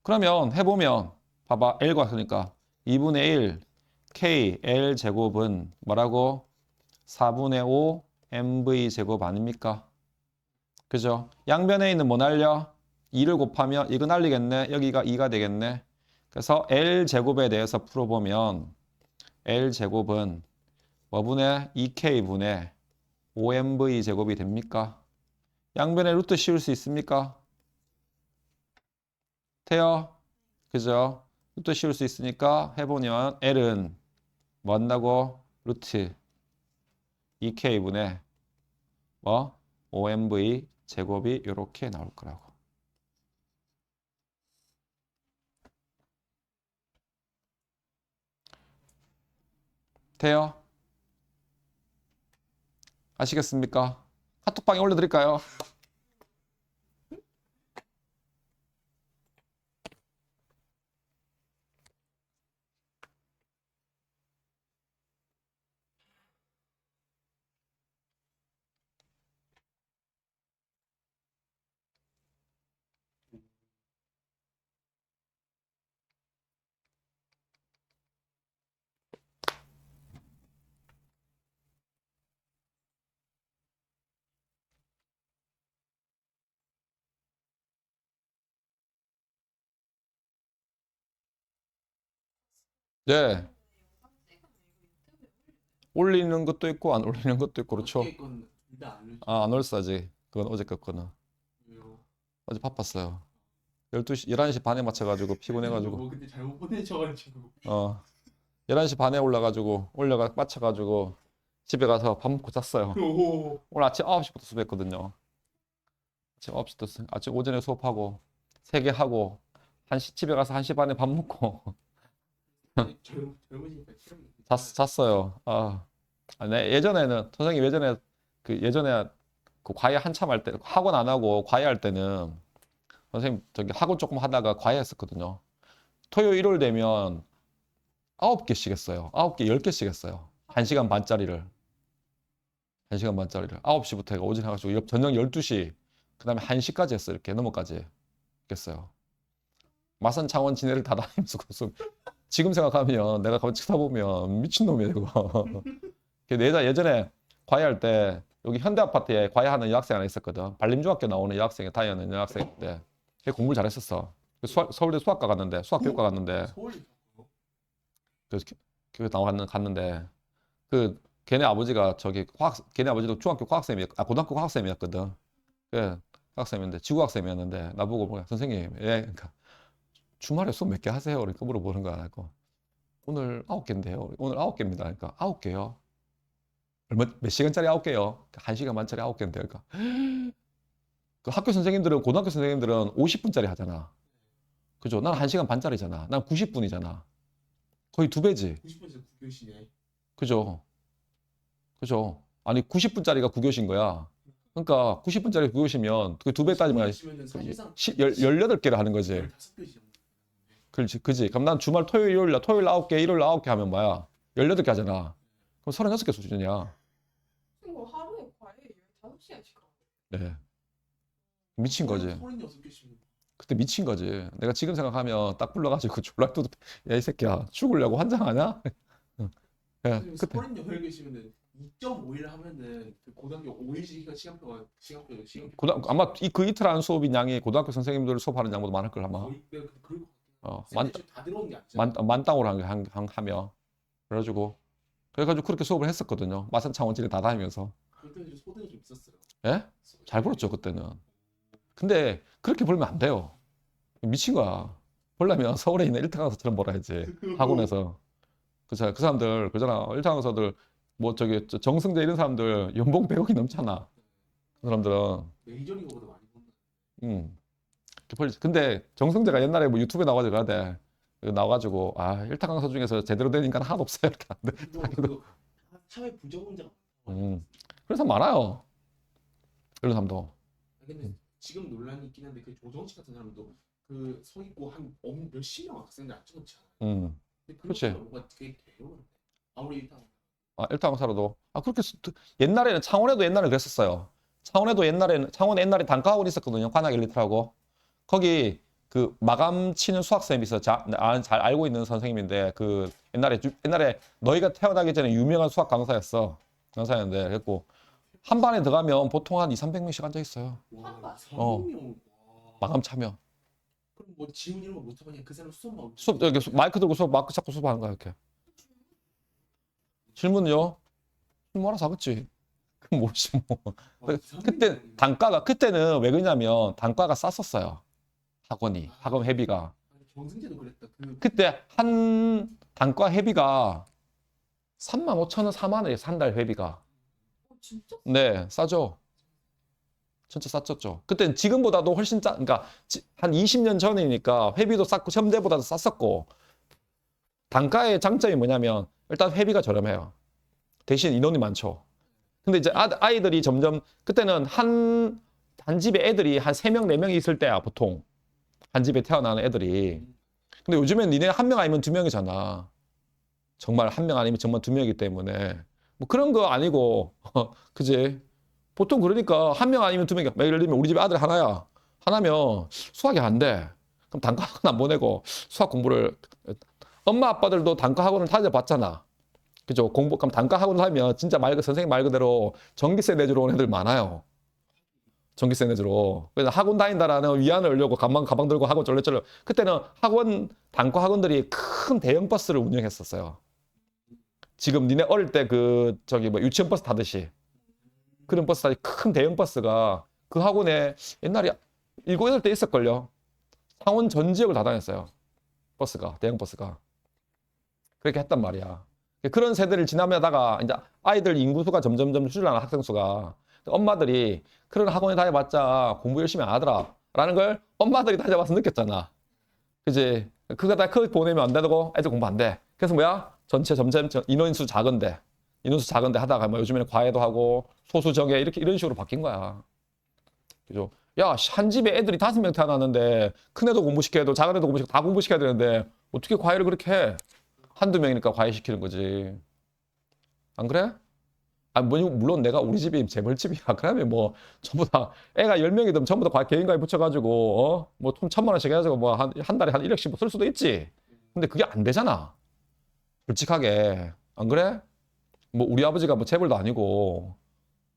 그러면 해보면 봐봐. L가 왔으니까 2분의 1 K L 제곱은 뭐라고? 4분의 5 mv 제곱 아닙니까? 그죠? 양변에 있는 뭐 날려? 2를 곱하면 이거 날리겠네. 여기가 2가 되겠네. 그래서 L 제곱에 대해서 풀어보면 L 제곱은 뭐분의 2K분의 5mv 제곱이 됩니까? 양변에 루트 씌울 수 있습니까? 돼요? 그죠? 루트 씌울 수 있으니까 해보면 L은 뭐 한다고? 루트 2K분의 뭐? 5mv 제곱이 이렇게 나올 거라고. 돼요? 아시겠습니까? 카톡방에 올려드릴까요? 네. 올리는 것도 있고 안 올리는 것도 있고 그렇죠. 둘다 알려줘. 아, 안 올싸지. 그건 어제 거거는. 왜요? 어제 바빴어요. 12시, 11시 반에 맞춰가지고 피곤해가지고. 뭐 그때 잘못 보내셔가지고. 11시 반에 맞춰가지고 집에 가서 밥 먹고 잤어요. 오. 오늘 아침 9시부터 수업했거든요. 아침 오전에 수업하고 3개 하고 1시 집에 가서 1시 반에 밥 먹고 젊으시니까 체력이 잤어요. 네, 선생님 예전에 그 과외 한참 할 때 학원 안 하고 과외할 때는 선생님 저기 학원 조금 하다가 과외했었거든요. 토요일 일요일 되면 9개씩 했어요. 9개 10개씩 했어요. 1시간 반짜리를. 9시부터 해가 오전 해가지고 저녁 12시 그다음에 1시까지 했어요. 이렇게 넘어까지 했어요. 마산 창원 진해를 다 다니면서 지금 생각하면 내가 가만 쳐다보면 미친놈이야 이거. 예전에 과외할 때 여기 현대아파트에 과외하는 여학생 하나 있었거든. 반림중학교 나오는 여학생이 다니는 여학생인데 걔 공부를 잘했었어. 서울대 수학과 갔는데 수학교육과 갔는데 서울이 그래서 교회 갔는데 그 걔네 아버지가 걔네 아버지도 고등학교 과학쌤이었거든. 그 학생인데 지구학생이었는데 나보고 뭐야 선생님 그러니까 주말에 수업 몇 개 하세요? 그러니까 물어보는 거야. 그러니까 오늘 9개인데요. 오늘 9개입니다. 그러니까 9개요. 몇 시간짜리 9개요? 1시간 반짜리 9개인데 그러니까 그 고등학교 선생님들은 50분짜리 하잖아. 그죠? 난 1시간 반짜리잖아. 난 90분이잖아. 거의 2배지. 90분에서 9교시네. 그죠? 아니 90분짜리가 9교시인 거야. 그러니까 90분짜리 9교시면 그 2배 따지면 사실상 18개를 하는 거지. 15교시. 그지? 그럼 난 주말 토요일 9개, 일요일 9개 하면 뭐야? 18개 하잖아. 그럼 36개 수준이야. 친구 하루에 과외 15시간씩 하고. 네. 미친 거지. 36교시면 그때 미친 거지. 내가 지금 생각하면 딱 불러가지고 졸라도 야, 이 새끼야. 죽으려고 환장하냐? 예, 그때. 38교시면은 2.5일 하면은 그 고등학교 5일 시간표 아마 그 이틀 하는 수업인 양이 고등학교 선생님들 수업하는 양보다 많을 걸 아마. 거의 그럴 것 만, 같아요. 다 들어오는 게 아니잖아. 만땅으로 하며. 그래가지고 그렇게 수업을 했었거든요. 마산 창원지를 다 다니면서. 그때는 좀 소득이 좀 있었어요. 예? 잘 벌었죠 그때는. 근데 그렇게 벌면 안 돼요. 미친 거야. 벌려면 서울에 있는 일타 강사처럼 벌어야지. 학원에서. 그 사람들 그잖아. 일타 강사들 뭐 정승재 이런 사람들 연봉 100억이 넘잖아. 그 사람들은. 메이저리그보다 많이 번다. 근데 정승재가 옛날에 뭐 유튜브에 나와가지고 그러대. 나와가지고 일타 강사 중에서 제대로 된 인간 하나도 없어요. 이렇게 하는데. 사회 부적응자가 그래서 많아요. 이런 사람도. 근데 지금 논란이 있긴 한데 그 조정식 같은 사람도 그 서 있고 한 몇십 명 학생들 앉혀놓지 않아요. 근데 그렇지. 뭐가 되게 돼요. 아무리 일단 일타 강사로도. 그렇게 옛날에는 창원에도 옛날에 그랬었어요. 창원에 옛날에 단과학원 있었거든요. 관악 엘리트라고. 거기 그 마감 치는 수학쌤이 있어. 잘 알고 있는 선생님인데 그 옛날에 너희가 태어나기 전에 유명한 수학 강사였는데 그랬고 한 반에 들어가면 보통 한 200~300명씩 앉아 있어요. 와, 300명? 마감 참여. 그럼 뭐 지훈 이런 거 못하면 그 사람 수업만 여기 마이크 들고 마이크 잡고 수업하는 거야 이렇게. 질문요? 질문 알아서 하겠지. 그럼 모르지 뭐. 그때는 왜 그러냐면 단가가 쌌었어요. 학원 회비가. 정승재도 그랬다. 그때 한 단과 회비가 35,000원, 4만 원이에요. 한 달 회비가. 진짜? 네, 싸죠. 진짜 쌌었죠. 그때는 지금보다도 훨씬 그러니까 한 20년 전이니까 회비도 쌌고 현대보다도 쌌었고 단가의 장점이 뭐냐면 일단 회비가 저렴해요. 대신 인원이 많죠. 근데 이제 아이들이 점점 그때는 한 집에 애들이 한 3명, 4명이 있을 때야, 보통. 한 집에 태어나는 애들이. 근데 요즘엔 니네 1명 아니면 2명이잖아. 정말 1명 아니면 정말 2명이기 때문에. 뭐 그런 거 아니고, 그지? 보통 그러니까 1명 아니면 2명이야. 예를 들면 우리 집에 아들 하나야. 하나면 수학이 안 돼. 그럼 단과 학원 안 보내고 수학 공부를, 엄마 아빠들도 단과 학원을 다녀봤잖아. 그죠? 그럼 단과 학원을 하면 진짜 선생님 말 그대로 전기세 내주러 온 애들 많아요. 전기세 내주러. 그래서 학원 다닌다라는 위안을 얻려고 가방 들고 학원 쫄래쫄래. 그때는 단과 학원들이 큰 대형 버스를 운영했었어요. 지금 니네 어릴 때 유치원 버스 타듯이. 그런 버스 타듯이 큰 대형 버스가 그 학원에 옛날에 7, 8대 있었걸요. 창원 전 지역을 다 다녔어요. 대형 버스가. 그렇게 했단 말이야. 그런 세대를 지나다가 이제 아이들 인구수가 점점 줄어나는 학생 수가 엄마들이 그런 학원에 다녀봤자 공부 열심히 안 하더라 라는 걸 엄마들이 다녀봐서 느꼈잖아. 그지? 그거 다 보내면 안 되고 애들 공부 안 돼. 그래서 뭐야? 전체 점점 인원수 작은데 하다가 뭐 요즘에는 과외도 하고 소수정예 이런 식으로 바뀐 거야. 그죠? 야, 한 집에 애들이 5명 태어났는데 큰 애도 공부시켜야 되고 작은 애도 공부시켜야 다 공부시켜야 되는데 어떻게 과외를 그렇게 해? 한두 명이니까 과외시키는 거지. 안 그래? 물론 내가 우리 집이 재벌집이야. 그러면 뭐 전부 다 애가 10명이든 전부 다 개인과외 붙여가지고 뭐 돈 1,000만 원씩 해가지고 뭐 한 달에 한 1억씩 쓸 수도 있지. 근데 그게 안 되잖아. 솔직하게. 안 그래? 뭐 우리 아버지가 뭐 재벌도 아니고.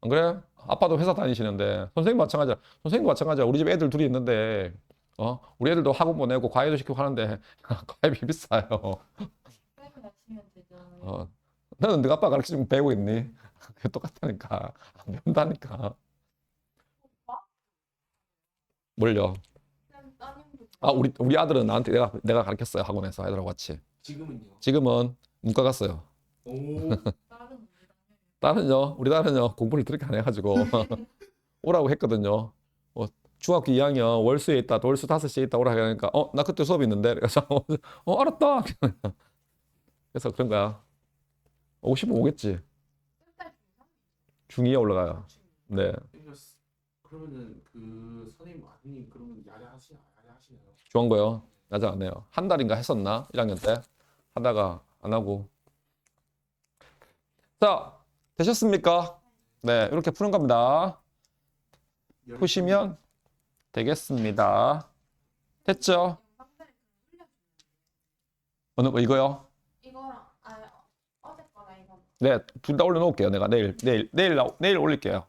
안 그래? 아빠도 회사 다니시는데 선생님도 마찬가지야. 우리 집 애들 둘이 있는데 우리 애들도 학원 보내고 과외도 시키고 하는데 과외비 비싸요. 나는 너가 아빠 가르치면 배우고 있니? 그게 똑같다니까. 안 배운다니까. 뭘요? 우리 아들은 나한테 내가 가르쳤어요. 학원에서 애들하고 같이. 지금은요? 지금은 문과 갔어요. 오. 우리 딸은요 공부를 그렇게 안 해가지고 오라고 했거든요. 중학교 2학년 월수에 있다, 월수 5시에 있다 오라고 하니까 나 그때 수업 있는데 그래서 알았다. 그래서 그런 거야. 오고 싶으면 오겠지. 중2에 올라가요. 네. 그러면은 그 선생님 아드님 그러면 야자하시나요? 중앙고요. 야자 안 해요. 한 달인가 했었나? 1학년 때 하다가 안 하고. 자, 되셨습니까? 네, 이렇게 푸는 겁니다. 푸시면 되겠습니다. 됐죠? 어느 거 이거요? 이거랑 어제 거나 이거. 네, 둘 다 올려놓을게요. 내가 내일 올릴게요.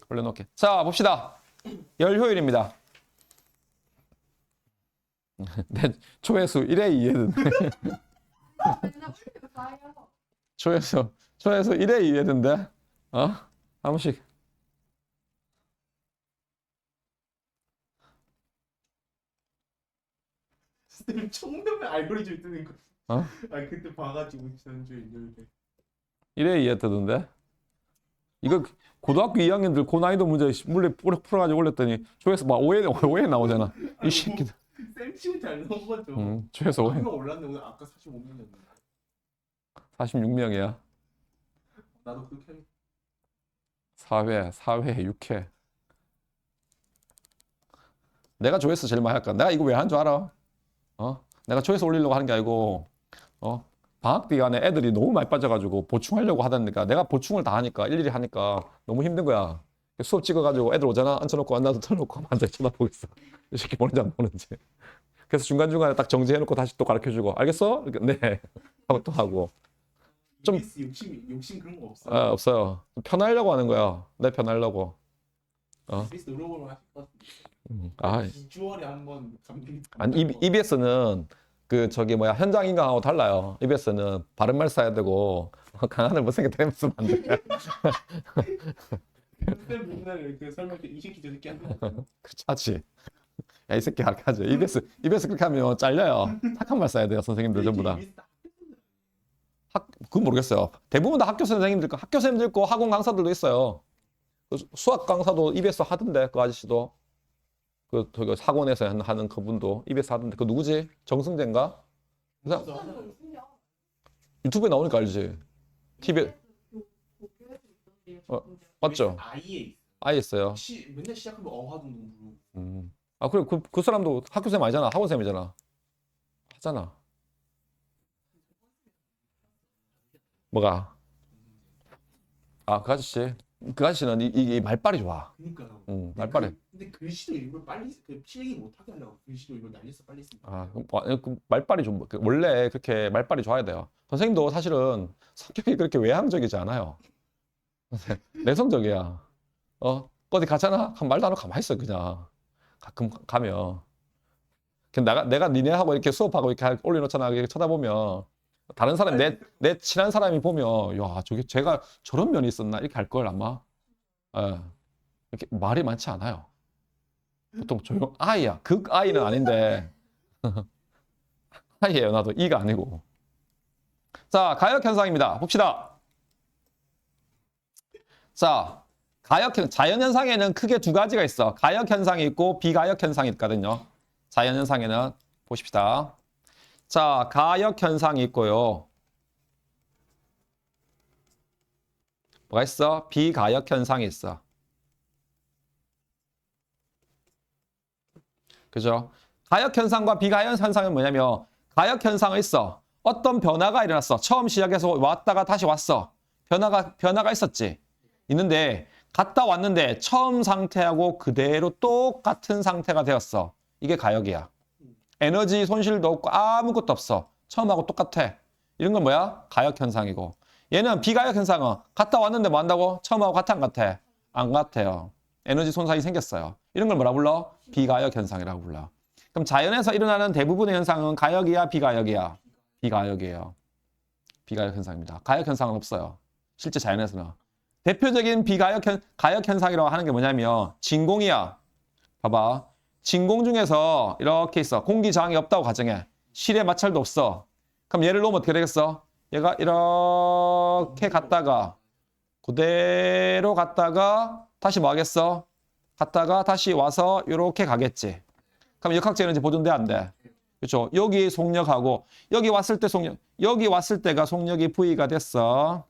올려놓을게. 자, 봅시다. 열 효율입니다. 네, 조회수 1회 2회던데. 맨날 올리고 봐요. 조회수 1회 2회던데. 한 번씩. 선생님 청렴의 알고리즘 뜨는 거. 어? 그때 봐가지고 지난주에 일요일에. 1회 2회 뜨던데. 이거 고등학교 2학년들 고난이도 문제 풀어가지고 올렸더니 조회수 막 5회 나오잖아. 이 새끼들. 쌤 치고 잘 나온 거죠. 조회수 5회. 한명 올랐네. 오늘 아까 45명이었는데. 46명이야. 나도 그렇게 하겠다. 4회 6회. 내가 조회수 제일 많이 할까? 내가 이거 왜 하는 줄 알아? 내가 조회수 올리려고 하는 게 아니고 방학 기간에 애들이 너무 많이 빠져가지고 보충하려고 하다니까 내가 보충을 다 하니까 일일이 하니까 너무 힘든 거야. 수업 찍어가지고 애들 오잖아. 앉혀놓고 앉아서 틀어놓고 앉아 쳐다보고 있어. 이 새끼 보는지 안 보는지. 그래서 중간중간에 딱 정지해놓고 다시 또 가르쳐주고 알겠어? 네 하고 또 하고. 좀 욕심 그런 거 없어? 없어요. 편하려고 하는 거야. 내 편하려고. EBS 노력을 하실 것 같은데. 2주월에 한번 감기. 아니 EBS는 현장 인강하고 달라요. EBS는 바른 말 써야 되고 강한을 못생겨 때리면 안 돼. 그때 맨날 이렇게 설명할 때 이 새끼 저 새끼 한다. 그렇지 하지. 야, 이 새끼 그렇게 하죠. EBS 그렇게 하면 잘려요. 착한 말 써야 돼요. 선생님들 전부 다. 그건 모르겠어요. 대부분 다 학교 선생님들 있고 학원 강사들도 있어요. 수학 강사도 EBS 하던데 그 아저씨도. 학원에서 하는 그분도 EBS 하던데 그 누구지? 정승재인가? 유튜브에 나오니까 알지. TV 고교에도 있던데요. 어. 맞죠? 아예 있어요. 아예 있어요. 맨날 시작하면 어화도 부르고. 아 그래 그 사람도 학교쌤 아니잖아. 학원쌤이잖아. 하잖아. 뭐가? 아 그 아저씨. 그 아저씨는 이 말빨이 좋아. 그러니까요. 말빨이. 근데 글씨도 이걸 빨리 실기 못하게 하려고 글씨도 이걸 날려서 빨리 쓰니까. 아, 그 말빨이 좀 원래 그렇게 말빨이 좋아야 돼요. 선생님도 사실은 성격이 그렇게 외향적이지 않아요. 내성적이야. 어디 가잖아? 그럼 말도 안 하고 가만히 있어 그냥. 가끔 가면. 내가 니네하고 이렇게 수업하고 이렇게 올려놓잖아. 이렇게 쳐다보면 다른 사람 내 친한 사람이 보면 야 저게 제가 저런 면이 있었나 이렇게 할 걸 아마. 예. 이렇게 말이 많지 않아요. 보통 조용 아이야. 극 아이는 아닌데. 아이예요. 나도 이가 아니고. 자, 가역 현상입니다. 봅시다. 자, 자연 현상에는 크게 두 가지가 있어. 가역 현상이 있고 비가역 현상이 있거든요. 자연 현상에는 보십시다. 자, 가역 현상이 있고요. 뭐가 있어? 비가역 현상이 있어. 그죠? 가역 현상과 비가역 현상은 뭐냐면 가역 현상은 있어. 어떤 변화가 일어났어. 처음 시작해서 왔다가 다시 왔어. 변화가 있었지. 있는데 갔다 왔는데 처음 상태하고 그대로 똑같은 상태가 되었어. 이게 가역이야. 에너지 손실도 없고 아무것도 없어. 처음하고 똑같아. 이런 건 뭐야? 가역 현상이고. 얘는 비가역 현상은 갔다 왔는데 뭐 한다고? 처음하고 같아 안 같아? 안 같아요. 에너지 손상이 생겼어요. 이런 걸 뭐라 불러? 비가역 현상이라고 불러. 그럼 자연에서 일어나는 대부분의 현상은 가역이야, 비가역이야? 비가역이에요. 비가역 현상입니다. 가역 현상은 없어요. 실제 자연에서는. 대표적인 가역 현상이라고 하는 게 뭐냐면 진공이야. 봐봐. 진공 중에서 이렇게 있어. 공기 저항이 없다고 가정해. 실의 마찰도 없어. 그럼 얘를 놓으면 어떻게 되겠어? 얘가 이렇게 갔다가 그대로 갔다가 다시 뭐 하겠어? 갔다가 다시 와서 이렇게 가겠지. 그럼 역학적 에너지 보존돼 안 돼? 그렇죠? 여기 속력하고 여기 왔을 때 속력, 여기 왔을 때가 속력이 V가 됐어.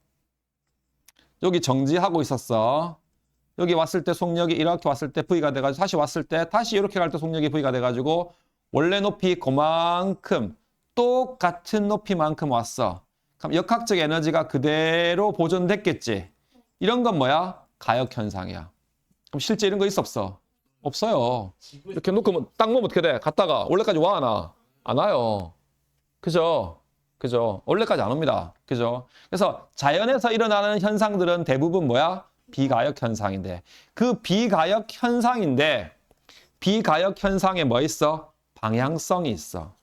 여기 정지하고 있었어. 여기 왔을 때 속력이 이렇게 왔을 때 V가 돼가지고 다시 왔을 때 다시 이렇게 갈 때 속력이 V가 돼가지고 원래 높이 그만큼 똑같은 높이만큼 왔어. 그럼 역학적 에너지가 그대로 보존됐겠지. 이런 건 뭐야? 가역 현상이야. 그럼 실제 이런 거 있어 없어? 없어요. 이렇게 놓고 딱 놓으면 어떻게 돼? 갔다가 원래까지 와, 안 와? 안 와요. 그죠? 그죠? 원래까지 안 옵니다. 그죠? 그래서 자연에서 일어나는 현상들은 대부분 뭐야? 비가역 현상인데 그 비가역 현상인데 비가역 현상에 뭐 있어? 방향성이 있어.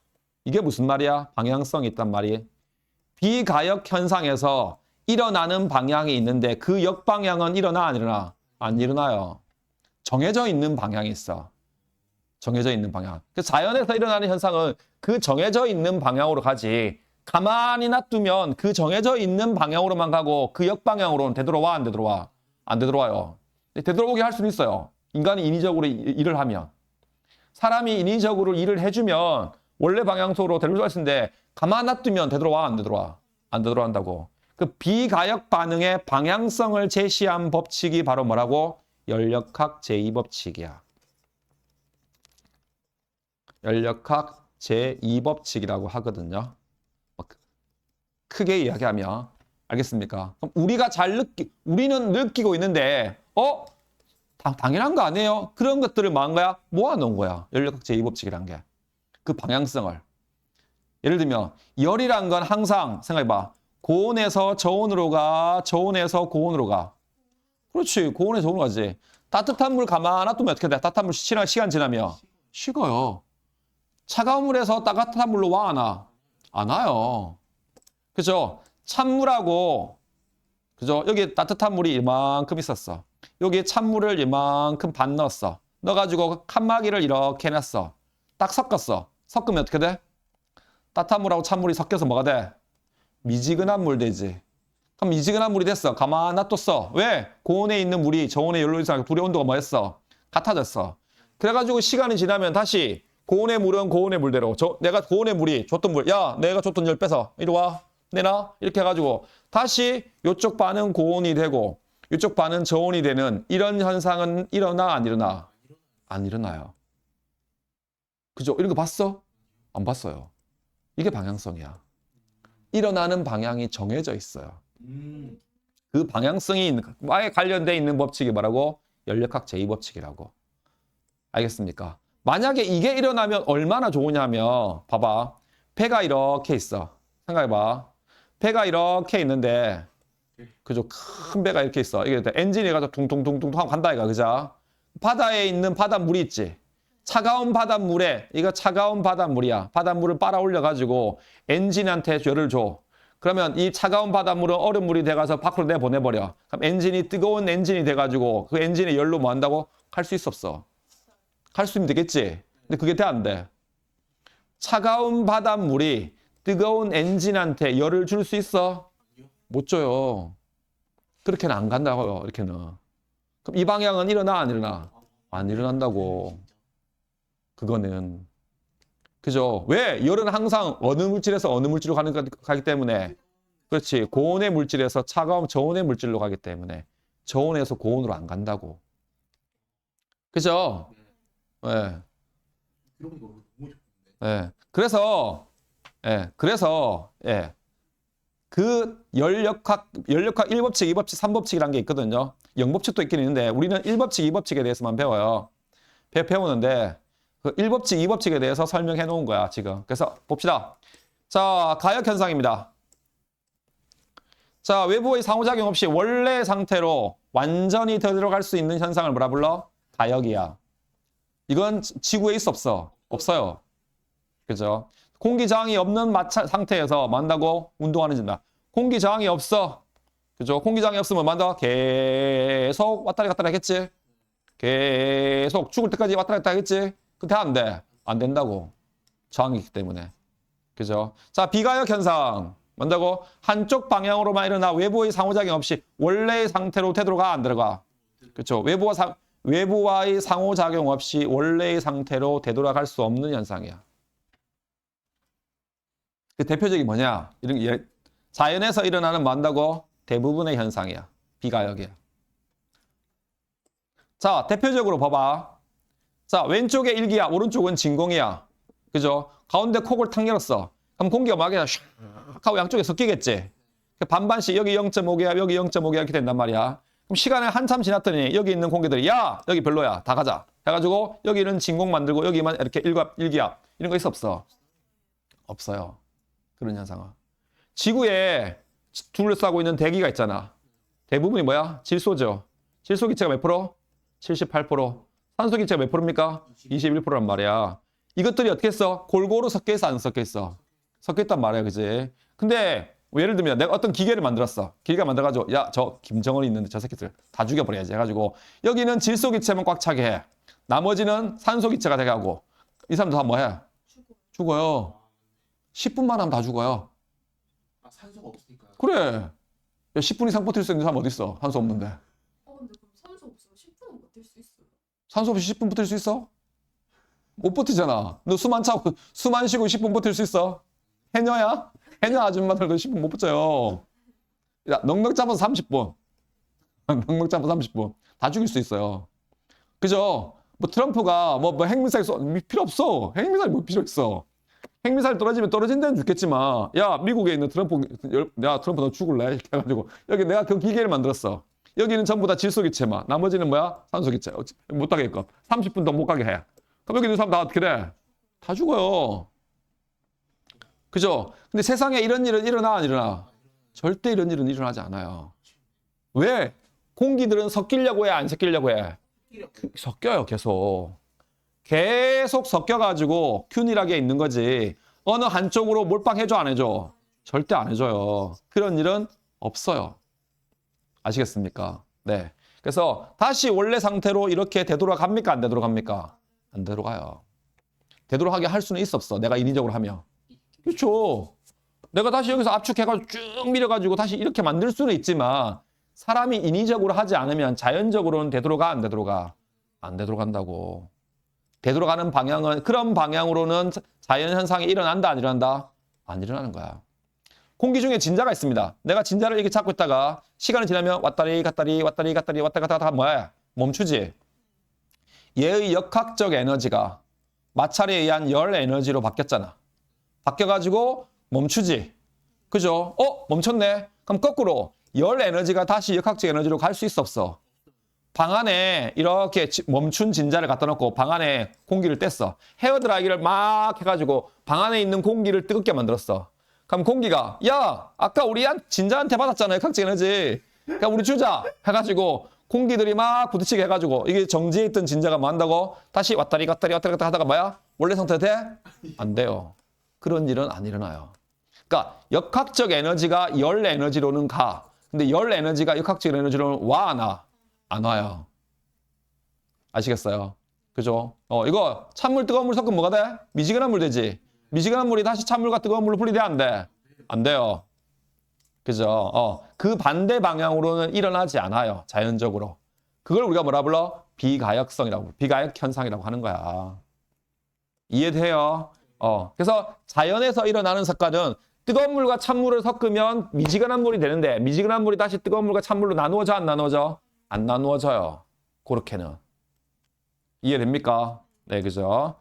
이게 무슨 말이야? 방향성이 있단 말이. 비가역 현상에서 일어나는 방향이 있는데 그 역방향은 일어나 안 일어나? 안 일어나요. 정해져 있는 방향이 있어. 정해져 있는 방향. 자연에서 일어나는 현상은 그 정해져 있는 방향으로 가지. 가만히 놔두면 그 정해져 있는 방향으로만 가고 그 역방향으로는 되돌아와 안 되돌아와? 안 되돌아와요. 되돌아오게 할 수는 있어요. 인간이 인위적으로 일을 하면. 사람이 인위적으로 일을 해주면 원래 방향으로 되돌아올 수 있는데 가만 놔두면 되돌아와 안 되돌아와? 안 되돌아온다고. 그 비가역 반응의 방향성을 제시한 법칙이 바로 뭐라고? 연력학 제2법칙이야. 연력학 제2법칙이라고 하거든요. 크게 이야기하면 알겠습니까? 그럼 우리는 느끼고 있는데 당연한 거 아니에요? 그런 것들을 뭐 한 거야? 모아놓은 거야. 연력학 제2법칙이란 게. 그 방향성을. 예를 들면 열이란 건 항상 생각해봐. 고온에서 저온으로 가, 저온에서 고온으로 가. 그렇지. 고온에서 저온으로 가지. 따뜻한 물 가만 놔두면 어떻게 돼? 따뜻한 물 시간 지나면 식어요. 차가운 물에서 따뜻한 물로 와, 안 와? 안 와요. 그죠? 찬물하고, 그죠? 여기 따뜻한 물이 이만큼 있었어. 여기 찬물을 이만큼 반 넣었어. 넣어가지고 칸막이를 이렇게 해놨어. 딱 섞었어. 섞으면 어떻게 돼? 따뜻한 물하고 찬물이 섞여서 뭐가 돼? 미지근한 물 되지. 그럼 미지근한 물이 됐어. 가만 놔뒀어. 왜? 고온에 있는 물이 저온에 열로 이상 불의 온도가 뭐 했어? 같아졌어. 그래가지고 시간이 지나면 다시 고온의 물은 고온의 물대로. 내가 고온의 물이 줬던 물. 야, 내가 줬던 열 빼서 이리 와. 되나? 이렇게 해가지고 다시 이쪽 반은 고온이 되고 이쪽 반은 저온이 되는 이런 현상은 일어나 안 일어나? 안 일어나요. 그죠? 이런 거 봤어? 안 봤어요. 이게 방향성이야. 일어나는 방향이 정해져 있어요. 그 방향성이 아예 관련돼 있는 법칙이 뭐라고? 연력학 제2법칙이라고. 알겠습니까? 만약에 이게 일어나면 얼마나 좋으냐면 봐봐. 배가 이렇게 있어. 생각해봐. 배가 이렇게 있는데 그죠? 큰 배가 이렇게 있어. 이게 엔진이 가서 둥둥둥둥 하고 간다 이거 그죠? 바다에 있는 바닷물이 있지. 차가운 바닷물에 이거 차가운 바닷물이야. 바닷물을 빨아 올려 가지고 엔진한테 열을 줘. 그러면 이 차가운 바닷물은 얼음물이 돼가서 밖으로 내보내버려. 그럼 엔진이 뜨거운 엔진이 돼가지고 그 엔진의 열로 뭐 한다고? 갈 수 있어 없어? 갈 수 있으면 되겠지. 근데 그게 돼 안 돼? 차가운 바닷물이 뜨거운 엔진한테 열을 줄 수 있어? 못 줘요. 그렇게는 안 간다고요. 이렇게는. 그럼 이 방향은 일어나 안 일어나? 안 일어난다고. 그거는. 그죠? 왜? 열은 항상 어느 물질에서 어느 물질로 가기 때문에. 그렇지. 고온의 물질에서 차가운 저온의 물질로 가기 때문에. 저온에서 고온으로 안 간다고. 그죠? 예. 예. 그래서 그 연력학 1법칙, 2법칙, 3법칙이라는 게 있거든요. 0법칙도 있긴 있는데 우리는 1법칙, 2법칙에 대해서만 배워요. 배우는데 그 1법칙, 2법칙에 대해서 설명해 놓은 거야, 지금. 그래서 봅시다. 자, 가역 현상입니다. 자, 외부의 상호작용 없이 원래 상태로 완전히 되돌아갈 수 있는 현상을 뭐라 불러? 가역이야. 이건 지구에 있어 없어? 없어요. 그죠? 공기 저항이 없는 상태에서 만다고 운동하는진다. 공기 저항이 없어. 그죠? 공기 저항이 없으면 만다 계속 왔다리 갔다리 하겠지? 계속 죽을 때까지 왔다리 갔다 하겠지? 근데 안 돼. 안 된다고. 저항이 있기 때문에. 그죠? 자, 비가역 현상. 뭔다고? 한쪽 방향으로만 일어나 외부의 상호작용 없이 원래의 상태로 되돌아가 안 들어가. 그렇죠? 외부와의 상호작용 없이 원래의 상태로 되돌아갈 수 없는 현상이야. 그 대표적인 뭐냐? 이런 게 자연에서 일어나는 뭐 한다고? 대부분의 현상이야. 비가역이야. 자, 대표적으로 봐봐. 자, 왼쪽에 일기야, 오른쪽은 진공이야. 그죠? 가운데 콕을 탁 열었어. 그럼 공기가 막 그냥 샥 하고 양쪽에 섞이겠지. 반반씩 여기 0.5기압, 여기 0.5기압 이렇게 된단 말이야. 그럼 시간이 한참 지났더니 여기 있는 공기들이 야, 여기 별로야. 다 가자. 해가지고 여기는 진공 만들고 여기만 이렇게 1기압 이런 거 있어 없어? 없어요. 그런 현상은. 지구에 둘러싸고 있는 대기가 있잖아. 대부분이 뭐야? 질소죠. 질소 기체가 몇 프로? 78%. 산소 기체가 몇 프로입니까? 21%란 말이야. 이것들이 어떻게 했어? 골고루 섞여 있어, 안 섞여 있어? 섞여 있단 말이야, 그지? 근데 예를 들면 내가 어떤 기계를 만들었어. 기계가 만들어가지고 야, 저 김정은이 있는데 저 새끼들 다 죽여버려야지 해가지고 여기는 질소 기체만 꽉 차게 해. 나머지는 산소 기체가 되게 하고 이 사람들 다 뭐 해? 죽어요. 10분만 하면 다 죽어요. 아, 산소가 없으니까. 그래. 야, 10분 이상 버틸 수 있는 사람 어디 있어? 산소 없는데. 근데 그럼 산소 없으면 10분은 버틸 수 있어요? 산소 없이 10분 버틸 수 있어? 못 버티잖아. 너 숨 안 차고 숨 안 쉬고 10분 버틸 수 있어? 해녀야? 해녀 아줌마들도 10분 못 버텨요. 야, 넉넉 잡아서 30분. 넉넉 잡아서 30분. 다 죽일 수 있어요. 그죠? 뭐 트럼프가 뭐 핵미사일 필요 없어. 핵미사일 뭐 필요 있어. 핵미사일 떨어지면 떨어진 데는 죽겠지만 야, 미국에 있는 트럼프 너 죽을래? 이렇게 해가지고 여기 내가 그 기계를 만들었어. 여기는 전부 다 질소 기체만. 나머지는 뭐야? 산소 기체. 못 가게끔. 30분 더 못 가게 해. 그럼 여기 있는 사람 다 어떻게 돼? 다 죽어요. 그죠? 근데 세상에 이런 일은 일어나 안 일어나? 절대 이런 일은 일어나지 않아요. 왜? 공기들은 섞이려고 해, 안 섞이려고 해? 섞여요, 계속. 계속 섞여가지고 균일하게 있는 거지. 어느 한쪽으로 몰빵해줘, 안 해줘? 절대 안 해줘요. 그런 일은 없어요. 아시겠습니까? 네. 그래서 다시 원래 상태로 이렇게 되돌아갑니까? 안 되돌아갑니까? 안 되돌아가요. 되돌아가게 할 수는 있어 없어? 내가 인위적으로 하면. 그렇죠. 내가 다시 여기서 압축해가지고 쭉 밀어가지고 다시 이렇게 만들 수는 있지만 사람이 인위적으로 하지 않으면 자연적으로는 되돌아가 안 되돌아가? 안 되돌아간다고. 되돌아가는 방향은 그런 방향으로는 자연현상이 일어난다 안 일어난다? 안 일어나는 거야. 공기 중에 진자가 있습니다. 내가 진자를 이렇게 잡고 있다가 시간이 지나면 왔다리 갔다리 왔다리 갔다리 왔다 갔다 하다가 뭐야? 멈추지. 얘의 역학적 에너지가 마찰에 의한 열 에너지로 바뀌었잖아. 바뀌어가지고 멈추지. 그죠? 멈췄네. 그럼 거꾸로 열 에너지가 다시 역학적 에너지로 갈 수 있어 없어? 방 안에 이렇게 멈춘 진자를 갖다 놓고 방 안에 공기를 뗐어. 헤어드라이기를 막 해가지고 방 안에 있는 공기를 뜨겁게 만들었어. 그럼 공기가 야 아까 우리 진자한테 받았잖아 역학적 에너지. 그러니까 우리 주자 해가지고 공기들이 막 부딪히게 해가지고 이게 정지해 있던 진자가 뭐 한다고? 다시 왔다리 갔다리 왔다리 갔다 하다가 뭐야? 원래 상태 돼? 안 돼요. 그런 일은 안 일어나요. 그러니까 역학적 에너지가 열 에너지로는 가. 근데 열 에너지가 역학적 에너지로는 와, 안 와? 안 와요. 아시겠어요? 그죠? 이거 찬물, 뜨거운 물 섞으면 뭐가 돼? 미지근한 물 되지? 미지근한 물이 다시 찬물과 뜨거운 물로 분리돼? 안 돼? 안 돼요. 그죠? 그 반대 방향으로는 일어나지 않아요. 자연적으로. 그걸 우리가 뭐라 불러? 비가역성이라고, 비가역 현상이라고 하는 거야. 이해돼요? 그래서 자연에서 일어나는 습관은 뜨거운 물과 찬물을 섞으면 미지근한 물이 되는데 미지근한 물이 다시 뜨거운 물과 찬물로 나누어져 안 나누어져? 안 나누어져요. 그렇게는. 이해됩니까? 네, 그죠?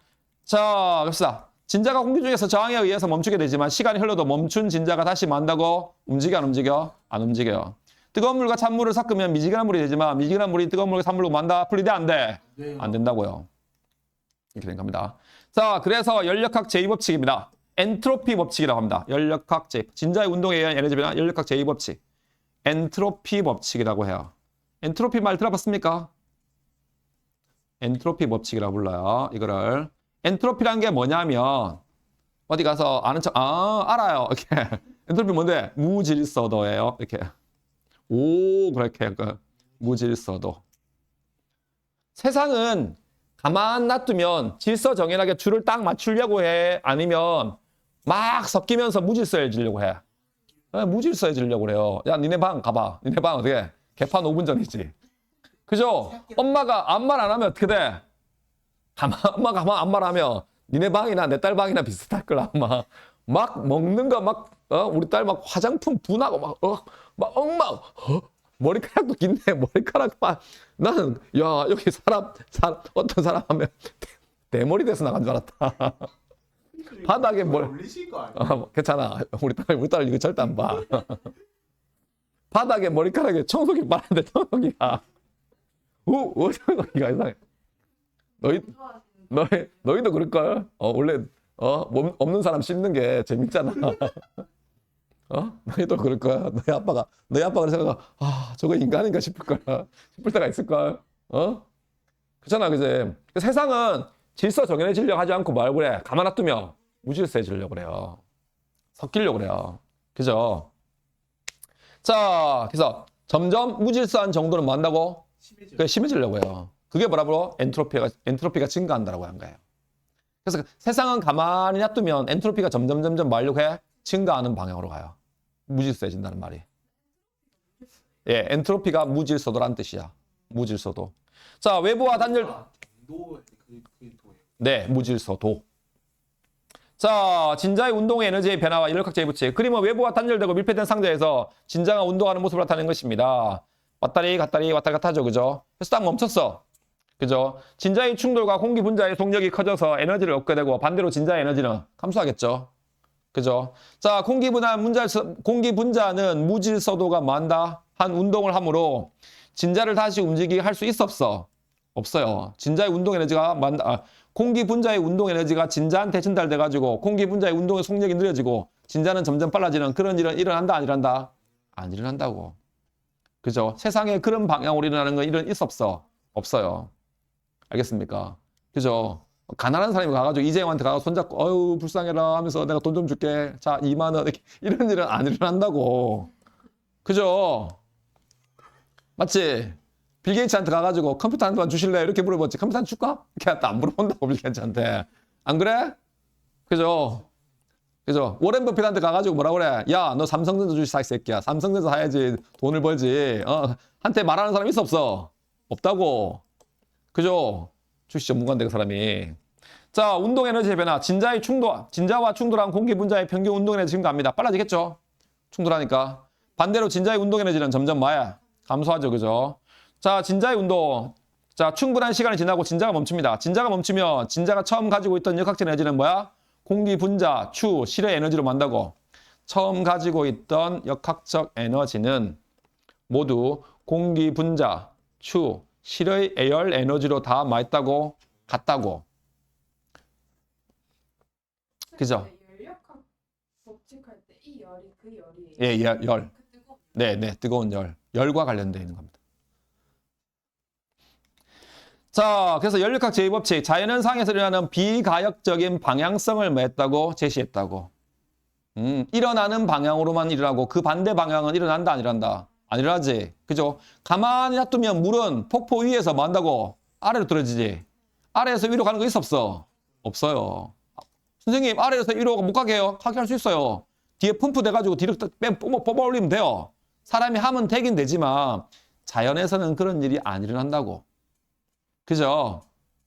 자, 갑시다. 진자가 공기 중에서 저항에 의해서 멈추게 되지만 시간이 흘러도 멈춘 진자가 다시 뭐 한다고? 움직여 안 움직여? 안 움직여요. 뜨거운 물과 찬물을 섞으면 미지근한 물이 되지만 미지근한 물이 뜨거운 물과 찬물로 뭐 한다? 분리돼? 안 돼? 안 된다고요. 이렇게 된 겁니다. 자, 그래서 열역학 제2법칙입니다. 엔트로피 법칙이라고 합니다. 열역학 제2. 진자의 운동에 의한 에너지 변화 열역학 제2법칙. 엔트로피 법칙이라고 해요. 엔트로피 말 들어봤습니까? 엔트로피 법칙이라고 불러요. 이거를. 엔트로피란 게 뭐냐면 어디 가서 아는 척, 알아요. 이렇게. 엔트로피 뭔데? 무질서도예요. 이렇게. 그렇게. 무질서도. 세상은 가만 놔두면 질서 정연하게 줄을 딱 맞추려고 해. 아니면 막 섞이면서 무질서해지려고 해. 무질서해지려고 그래요. 야, 니네 방 가봐. 니네 방 어떻게? 개판 5분 전이지. 그죠? 엄마가 아무 말 안 하면 어떻게 돼? 엄마가 아무 말 안 하면 니네 방이나 내 딸 방이나 비슷할 걸 아마. 막 먹는 거 막, 우리 딸 막 화장품 분하고 막 엉망. 머리카락도 긴데 머리카락 막 나는 야 여기 사람 어떤 사람 하면 대머리 돼서 나간 줄 알았다. 바닥에 올리실 거 아니에요? 괜찮아. 우리 딸 이거 절대 안 봐. 바닥에 머리카락에 청소기 바르는데 청소기가 청소기가 이상해. 너희도 그럴걸? 원래 몸 없는 사람 씹는 게 재밌잖아. 너희도 그럴 거야. 너희 아빠가 생각하 저거 인간인가 싶을 때가 있을 거야. 그렇잖아, 그제. 세상은 질서 정연해지려고 하지 않고 뭘 그래? 가만 놔두면 무질서해지려고 그래요. 섞이려고 그래요. 그죠? 자, 그래서 점점 무질서한 정도는 뭐 한다고? 심해지려고 해요. 그게 뭐라고? 엔트로피가 증가한다라고 하는 거예요. 그래서 세상은 가만히 놔두면 엔트로피가 점점 뭐 하려고 해? 증가하는 방향으로 가요. 무질서해진다는 말이. 예, 엔트로피가 무질서도란 뜻이야. 무질서도. 자, 외부와 단절. 네, 무질서도. 자, 진자의 운동의 에너지의 변화와 열역학 제2법칙. 그림은 외부와 단절되고 밀폐된 상자에서 진자가 운동하는 모습을 나타내는 것입니다. 왔다리 갔다리 왔다 갔다 하죠. 그죠? 그래서 딱 멈췄어. 그죠? 진자의 충돌과 공기 분자의 속력이 커져서 에너지를 얻게 되고 반대로 진자의 에너지는 감소하겠죠. 그죠? 자, 공기 분자는 무질서도가 뭐한다? 한 운동을 하므로 진자를 다시 움직이게 할 수 있어 없어? 없어요. 진자의 운동 에너지가 뭐한다? 공기 분자의 운동 에너지가 진자한테 전달돼 가지고 공기 분자의 운동의 속력이 느려지고 진자는 점점 빨라지는 그런 일은 일어난다 안 일어난다? 안 일어난다고. 그죠? 세상에 그런 방향으로 일어나는 건 일은 있어 없어? 없어요. 알겠습니까? 그죠? 가난한 사람이 가가지고 이재용한테 가서 손잡고 어유 불쌍해라 하면서 내가 돈 좀 줄게. 자 2만 원 이런 일은 안 일어난다고. 그죠? 맞지? 빌 게이츠한테 가가지고 컴퓨터 한 대만 주실래? 이렇게 물어봤지. 컴퓨터 한 줄까? 이렇게 안 물어본다고 빌 게이츠한테. 안 그래? 그죠? 그죠? 워렌 버핏한테 가가지고 뭐라 그래? 야, 너 삼성전자 주식 사, 이 새끼야. 삼성전자 사야지 돈을 벌지. 한테 말하는 사람 있어 없어? 없다고. 그죠? 주식 전문가인데 그 사람이. 자, 운동 에너지의 변화. 진자와 충돌한 공기 분자의 평균 운동 에너지 증가합니다. 빨라지겠죠? 충돌하니까. 반대로 진자의 운동 에너지는 점점 뭐야? 감소하죠. 그죠? 자, 진자의 운동. 자, 충분한 시간이 지나고 진자가 멈춥니다. 진자가 멈추면 진자가 처음 가지고 있던 역학적 에너지는 뭐야? 공기 분자, 추, 실의 에너지로 만다고. 처음 가지고 있던 역학적 에너지는 모두 공기 분자, 추, 실의 열 에너지로 다 있다고? 같다고. 그죠? 열역학 법칙할 때 이 열이 그 열이에요. 예, 열. 그 뜨거운 네, 네, 뜨거운 열. 열과 관련되어 있는 겁니다. 자, 그래서 열역학 제2법칙, 자연현상에서 일어나는 비가역적인 방향성을 맺다고 제시했다고. 일어나는 방향으로만 일어나고 그 반대 방향은 일어난다, 안 일어난다? 안 일어나지. 그죠? 가만히 놔두면 물은 폭포 위에서 뭐 한다고? 아래로 떨어지지. 아래에서 위로 가는 거 있어, 없어? 없어요. 선생님, 아래에서 위로 못 가게 해요? 가게 할 수 있어요. 뒤에 펌프 돼가지고 뒤로 뽑아 올리면 돼요. 사람이 하면 되긴 되지만 자연에서는 그런 일이 안 일어난다고. 그죠?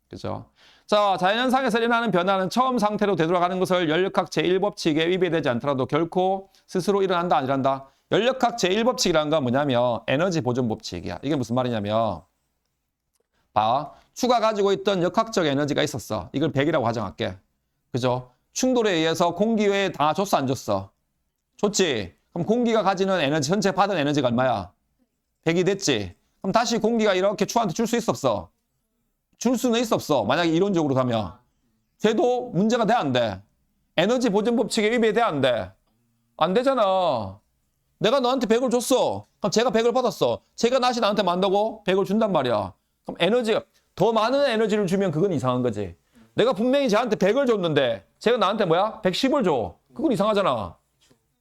그죠? 자, 자연현상에서 일어나는 변화는 처음 상태로 되돌아가는 것을 열역학 제1법칙에 위배되지 않더라도 결코 스스로 일어난다, 안 일어난다? 열역학 제1법칙이라는 건 뭐냐면 에너지 보존 법칙이야. 이게 무슨 말이냐면 봐, 추가 가지고 있던 역학적 에너지가 있었어. 이걸 100이라고 가정할게. 그죠? 충돌에 의해서 공기 외에 다 줬어, 안 줬어? 줬지? 그럼 공기가 가지는 에너지, 전체 받은 에너지가 얼마야? 100이 됐지? 그럼 다시 공기가 이렇게 추한테 줄 수 있어, 없어? 줄 수는 있어, 없어? 만약에 이론적으로 가면. 쟤도 문제가 돼, 안 돼? 에너지 보존 법칙에 위배돼, 안 돼? 안 되잖아. 내가 너한테 100을 줬어. 그럼 제가 100을 받았어. 제가 다시 나한테 만다고 100을 준단 말이야. 그럼 에너지가, 더 많은 에너지를 주면 그건 이상한 거지. 내가 분명히 쟤한테 100을 줬는데 제가 나한테 뭐야? 110을 줘. 그건 이상하잖아.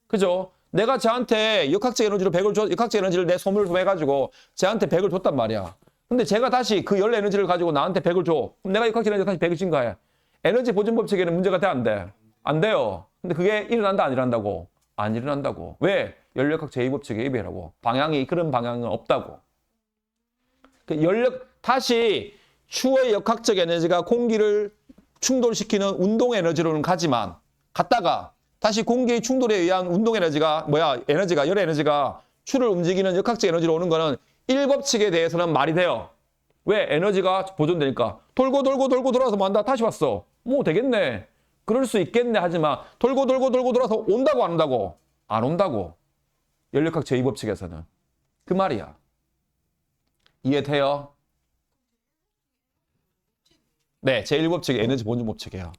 그죠? 내가 쟤한테 역학적 에너지로 100을 줘, 역학적 에너지를 내 소물로 해가지고 쟤한테 100을 줬단 말이야. 근데 제가 다시 그 열 에너지를 가지고 나한테 100을 줘. 그럼 내가 역학적 에너지 다시 100을 준 거야. 에너지 보존 법칙에는 문제가 돼, 안 돼? 안 돼요. 근데 그게 일어난다, 안 일어난다고? 안 일어난다고. 왜? 열역학 제2법칙에 위배라고. 방향이 그런 방향은 없다고. 다시 추의 역학적 에너지가 공기를 충돌시키는 운동 에너지로는 가지만 갔다가 다시 공기의 충돌에 의한 운동 에너지가 에너지가 열 에너지가 추를 움직이는 역학적 에너지로 오는 거는 1법칙에 대해서는 말이 돼요. 왜? 에너지가 보존되니까. 돌고 돌아서 뭐 한다? 다시 왔어. 뭐 되겠네. 그럴 수 있겠네 하지만 돌고 돌아서 온다고 안 온다고? 안 온다고. 열역학 제2법칙에서는. 그 말이야. 이해돼요? 네, 제1법칙이 에너지 보존 법칙이에요.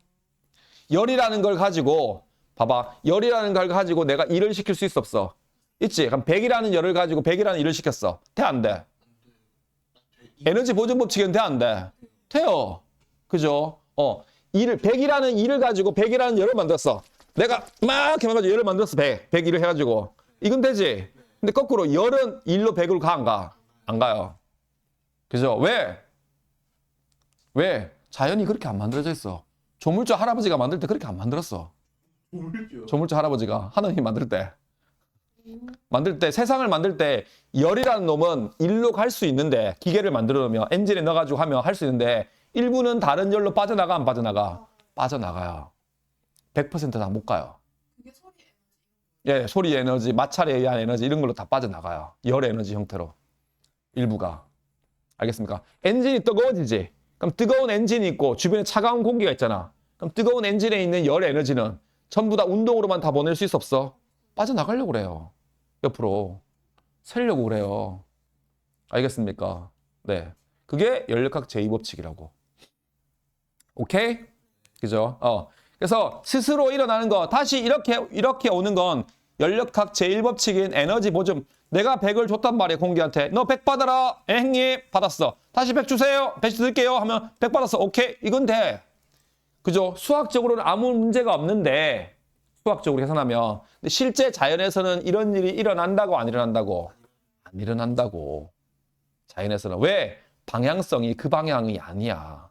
열이라는 걸 가지고 봐봐. 열이라는 걸 가지고 내가 일을 시킬 수 있어, 없어? 있지? 그럼 100이라는 열을 가지고 100이라는 일을 시켰어. 돼, 안 돼? 에너지 보존 법칙에는 돼, 안 돼? 돼요. 그죠? 100이라는 일을 가지고 100이라는 열을 만들었어. 내가 막 해가지고 열을 만들었어. 100 일을 해가지고. 이건 되지? 근데 거꾸로 열은 1로 100을 가, 안 가? 안 가요. 그죠? 왜? 왜? 자연이 그렇게 안 만들어져 있어. 조물주 할아버지가 만들 때 그렇게 안 만들었어. 조물주 할아버지가 하나님 만들 때. 세상을 만들 때 열이라는 놈은 일로 갈 수 있는데 기계를 만들어 놓으면 엔진에 넣어가지고 하면 할 수 있는데 일부는 다른 열로 빠져나가, 안 빠져나가? 빠져나가요. 100% 다 못 가요. 그게 소리 에너지. 예, 소리 에너지, 마찰에 의한 에너지 이런 걸로 다 빠져나가요. 열 에너지 형태로. 일부가. 알겠습니까? 엔진이 뜨거워지지. 그럼 뜨거운 엔진이 있고 주변에 차가운 공기가 있잖아. 그럼 뜨거운 엔진에 있는 열 에너지는 전부 다 운동으로만 다 보낼 수 있어, 없어? 빠져나가려고 그래요. 옆으로. 새려고 그래요. 알겠습니까? 네. 그게 열역학 제2법칙이라고. 오케이? 그죠? 그래서 스스로 일어나는 거, 다시 이렇게 오는 건 열역학 제1법칙인 에너지 보존. 내가 100을 줬단 말이야, 공기한테. 너 100 받아라. 형님, 받았어. 다시 100 주세요. 100 드릴게요. 하면 100 받았어. 오케이. 이건 돼. 그죠? 수학적으로는 아무 문제가 없는데, 수학적으로 계산하면. 근데 실제 자연에서는 이런 일이 일어난다고, 안 일어난다고? 안 일어난다고. 자연에서는. 왜? 방향성이 그 방향이 아니야.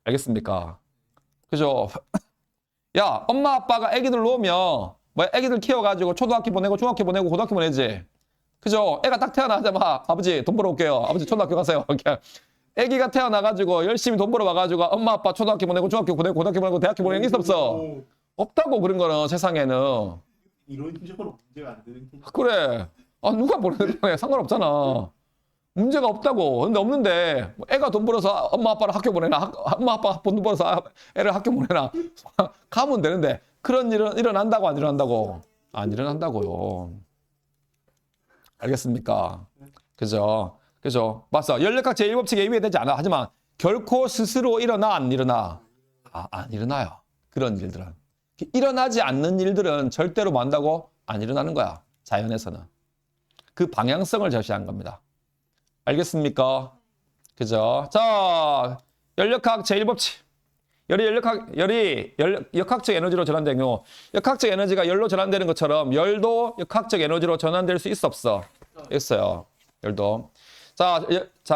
알겠습니까? 그죠? 야, 엄마 아빠가 애기들 놓으면 애기들 키워가지고 초등학교 보내고 중학교 보내고 고등학교 보내지. 그죠? 애가 딱 태어나자마자 아버지 돈 벌어 올게요. 아버지 초등학교 가세요. 이렇게. 애기가 태어나가지고 열심히 돈 벌어 와가지고 엄마 아빠 초등학교 보내고 중학교 보내고 고등학교 보내고 대학교 보내는 게 있어, 없어? 없다고. 그런 거는 세상에는. 이론적으로 문제가 안 되는 게 그래. 아, 누가 보내는 거야? 상관없잖아. 문제가 없다고. 근데 없는데 뭐 애가 돈 벌어서 엄마 아빠를 학교 보내나? 엄마 아빠 돈 벌어서 애를 학교 보내나? 가면 되는데 그런 일은 일어난다고 안 일어난다고? 안 일어난다고요. 알겠습니까? 그죠? 그죠? 맞어. 연력학 제1법칙에 위배되지 않아. 하지만 결코 스스로 일어나 안 일어나? 안 일어나요. 그런 일들은. 일어나지 않는 일들은 절대로 뭐 한다고? 안 일어나는 거야. 자연에서는. 그 방향성을 제시한 겁니다. 알겠습니까? 그죠? 자, 연력학 제1법칙. 열이 역학적 에너지로 전환되는 경우, 역학적 에너지가 열로 전환되는 것처럼 열도 역학적 에너지로 전환될 수 있어 없어? 있어요. 열도. 자,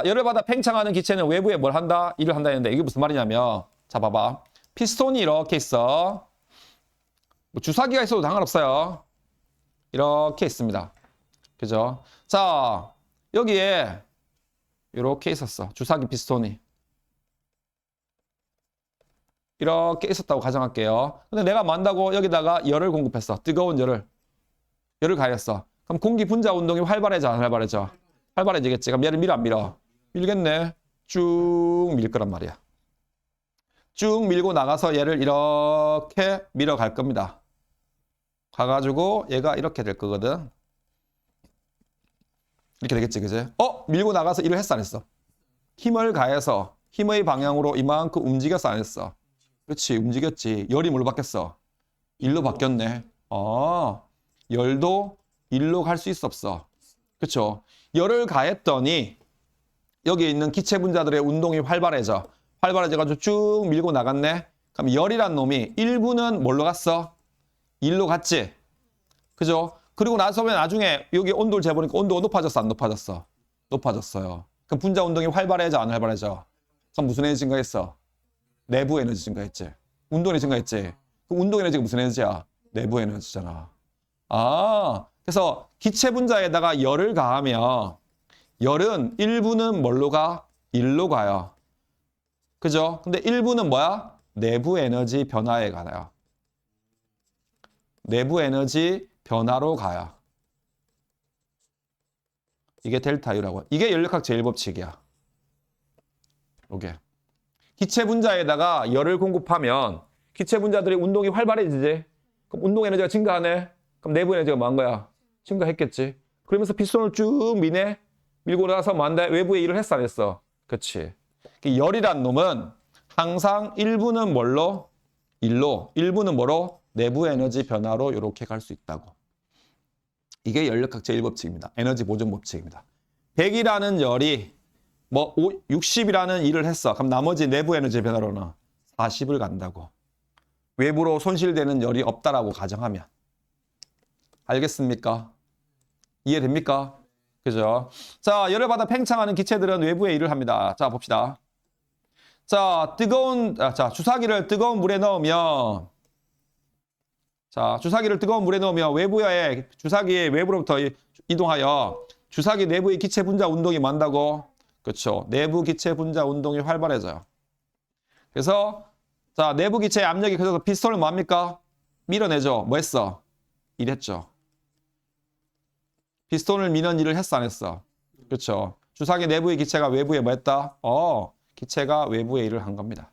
열을 받아 팽창하는 기체는 외부에 뭘 한다? 일을 한다 했는데 이게 무슨 말이냐면, 자, 봐봐. 피스톤이 이렇게 있어. 뭐 주사기가 있어도 상관없어요. 이렇게 있습니다. 그죠? 자, 여기에 이렇게 있었어. 주사기 피스톤이. 이렇게 있었다고 가정할게요. 근데 내가 만다고 여기다가 열을 공급했어. 뜨거운 열을 가했어. 그럼 공기 분자 운동이 활발해져, 안 활발해져? 활발해지겠지. 그럼 얘를 밀어, 안 밀어? 밀겠네. 쭉 밀 거란 말이야. 쭉 밀고 나가서 얘를 이렇게 밀어갈 겁니다. 가가지고 얘가 이렇게 될 거거든. 이렇게 되겠지, 그지? 밀고 나가서 일을 했어, 안 했어? 힘을 가해서 힘의 방향으로 이만큼 움직였어, 안 했어? 그렇지, 움직였지. 열이 뭘로 바뀌었어? 일로 바뀌었네. 열도 일로 갈 수 있어, 없어? 그렇죠? 열을 가했더니 여기 있는 기체 분자들의 운동이 활발해져가지고 쭉 밀고 나갔네. 그럼 열이란 놈이 일부는 뭘로 갔어? 일로 갔지. 그죠? 그리고 나중에 여기 온도를 재보니까 온도가 높아졌어, 안 높아졌어? 높아졌어요. 그럼 분자 운동이 활발해져, 안 활발해져? 그럼 무슨 에너지 증가했어? 내부 에너지 증가했지. 운동 에너지 증가했지. 그럼 운동 에너지가 무슨 에너지야? 내부 에너지잖아. 그래서 기체 분자에다가 열을 가하면 열은 일부는 뭘로 가? 일로 가요. 그죠? 근데 일부는 뭐야? 내부 에너지 변화에 가요. 내부 에너지 변화로 가요. 이게 델타 U라고. 이게 연력학 제1법칙이야. 요게. 기체 분자에다가 열을 공급하면 기체 분자들의 운동이 활발해지지. 그럼 운동 에너지가 증가하네. 그럼 내부 에너지가 뭐한 거야? 증가했겠지. 그러면서 피스톤을 쭉 밀고 나서 뭐한다? 외부에 일을 했어, 안 했어? 그렇지. 열이란 놈은 항상 일부는 뭘로? 일로. 일부는 뭐로? 내부 에너지 변화로 이렇게 갈 수 있다고. 이게 연력학 제1법칙입니다. 에너지 보존 법칙입니다. 100이라는 열이 60이라는 일을 했어. 그럼 나머지 내부 에너지 변화로는 40을 간다고. 외부로 손실되는 열이 없다라고 가정하면. 알겠습니까? 이해됩니까? 그죠? 자, 열을 받아 팽창하는 기체들은 외부에 일을 합니다. 자, 봅시다. 자, 주사기를 뜨거운 물에 넣으면 외부에 주사기의 외부로부터 이동하여 주사기 내부의 기체 분자 운동이 많다고. 그렇죠. 내부 기체 분자 운동이 활발해져요. 그래서 자, 내부 기체의 압력이 커져서 피스톤을 뭐 합니까? 밀어내죠. 뭐 했어? 일했죠. 피스톤을 미는 일을 했어, 안 했어? 그렇죠. 주사기 내부의 기체가 외부에 뭐 했다? 기체가 외부에 일을 한 겁니다.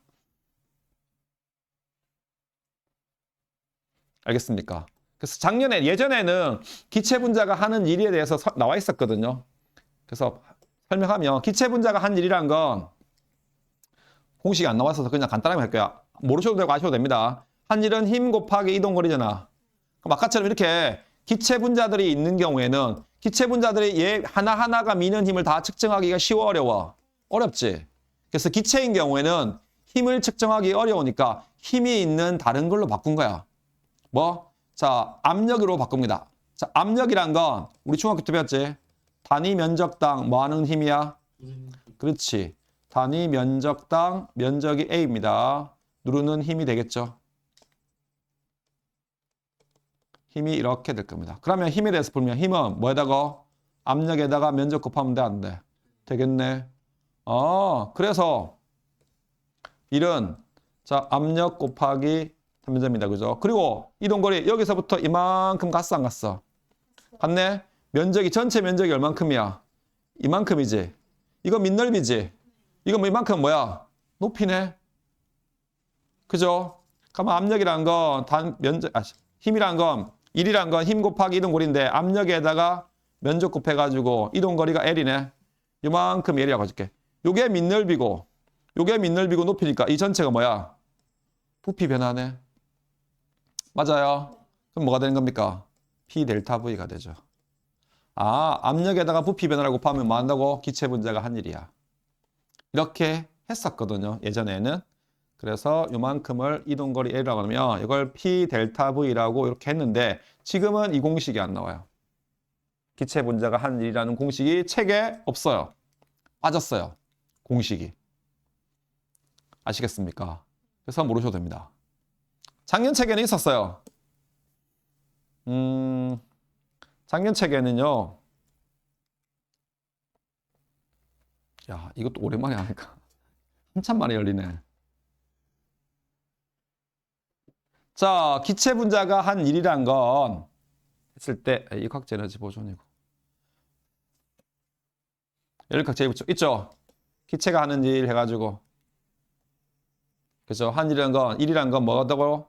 알겠습니까? 그래서 예전에는 기체 분자가 하는 일에 대해서 나와 있었거든요. 그래서 설명하면 기체 분자가 한 일이란 건 공식이 안 나와서 그냥 간단하게 할 거야. 모르셔도 되고 아셔도 됩니다. 한 일은 힘 곱하기 이동거리잖아. 그럼 아까처럼 이렇게 기체 분자들이 있는 경우에는 기체 분자들이 얘 하나하나가 미는 힘을 다 측정하기가 쉬워, 어려워? 어렵지. 그래서 기체인 경우에는 힘을 측정하기 어려우니까 힘이 있는 다른 걸로 바꾼 거야. 뭐? 자, 압력으로 바꿉니다. 자, 압력이란 건 우리 중학교 때 배웠지? 단위 면적당 뭐 하는 힘이야? 그렇지. 단위 면적당 면적이 A입니다. 누르는 힘이 되겠죠. 힘이 이렇게 될 겁니다. 그러면 힘에 대해서 풀면 힘은 뭐에다가? 압력에다가 면적 곱하면 돼, 안 돼? 되겠네. 그래서 일은 자, 압력 곱하기 3면적입니다. 그죠? 그리고 이동거리 여기서부터 이만큼 갔어 안 갔어? 갔네? 면적이 전체 면적이 얼만큼이야? 이만큼이지. 이거 밑넓이지. 이거 뭐 이만큼 뭐야? 높이네. 그죠? 그러면 압력이란 건 힘이란 건 1이란 건 힘 곱하기 이동거리인데 압력에다가 면적 곱해가지고 이동거리가 L이네. 이만큼 L이라고 해줄게. 요게 밑넓이고 요게 밑넓이고 높이니까 이 전체가 뭐야? 부피 변화네. 맞아요. 그럼 뭐가 되는 겁니까? P 델타 V가 되죠. 아, 압력에다가 부피 변화를 곱하면 뭐 한다고? 기체 분자가 한 일이야. 이렇게 했었거든요. 예전에는. 그래서 요만큼을 이동거리 L이라고 하면 이걸 P 델타 V라고 이렇게 했는데 지금은 이 공식이 안 나와요. 기체 분자가 한 일이라는 공식이 책에 없어요. 빠졌어요. 공식이. 아시겠습니까? 그래서 모르셔도 됩니다. 작년 책에는 있었어요. 작년 책에는요. 야, 이것도 오랜만에 하니까 한참 만에 열리네. 자, 기체 분자가 한 일이란 건 했을 때 역학적 에너지 보존이고 열역학적 붙여 있죠. 기체가 하는 일 해가지고 그죠? 한 일이란 건 일이란 건 뭐라고?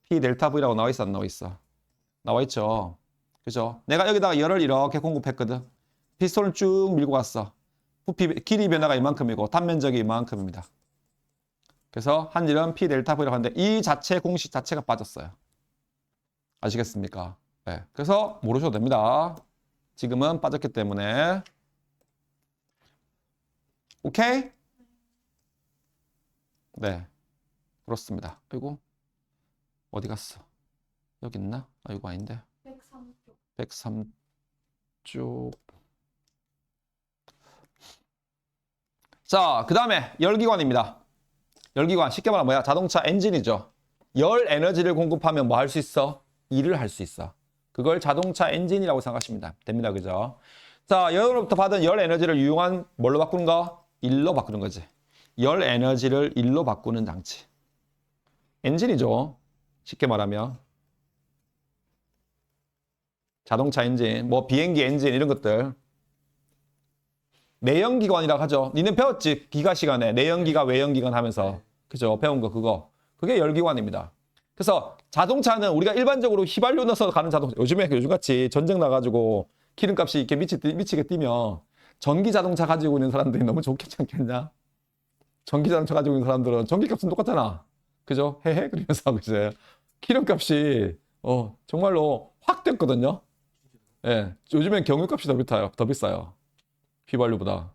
P 델타 V라고 나와 있어 안 나와 있어? 나와 있죠. 그죠? 내가 여기다가 열을 이렇게 공급했거든. 피스톤을 쭉 밀고 갔어. 부피 길이 변화가 이만큼이고 단면적이 이만큼입니다. 그래서 한 일은 P 델타 V라고 하는데 이 자체 공식 자체가 빠졌어요. 아시겠습니까? 네. 그래서 모르셔도 됩니다. 지금은 빠졌기 때문에. 오케이? 네. 그렇습니다. 아이고. 어디 갔어? 여기 있나? 아, 이거 아닌데. 103쪽. 103쪽. 자, 그 다음에 열기관입니다. 열기관, 쉽게 말하면 뭐야? 자동차 엔진이죠. 열 에너지를 공급하면 뭐 할 수 있어? 일을 할 수 있어. 그걸 자동차 엔진이라고 생각하시면 됩니다. 그죠? 자, 열로부터 받은 열 에너지를 유용한 뭘로 바꾸는 거? 일로 바꾸는 거지. 열 에너지를 일로 바꾸는 장치. 엔진이죠. 쉽게 말하면. 자동차 엔진, 뭐 비행기 엔진 이런 것들. 내연기관이라고 하죠. 니는 배웠지? 기가 시간에 내연기관, 외연기관 하면서. 그죠? 배운 거 그거. 그게 열기관입니다. 그래서 자동차는 우리가 일반적으로 휘발유 넣어서 가는 자동차. 요즘같이 전쟁 나가지고 기름값이 이렇게 미치게 뛰면 전기 자동차 가지고 있는 사람들이 너무 좋겠지 않겠냐? 전기 자동차 가지고 있는 사람들은 전기값은 똑같잖아. 그죠? 헤헤 그러면서 그죠? 기름값이 정말로 확 뛰었거든요. 예, 요즘엔 경유값이 더 비싸요. 휘발유보다.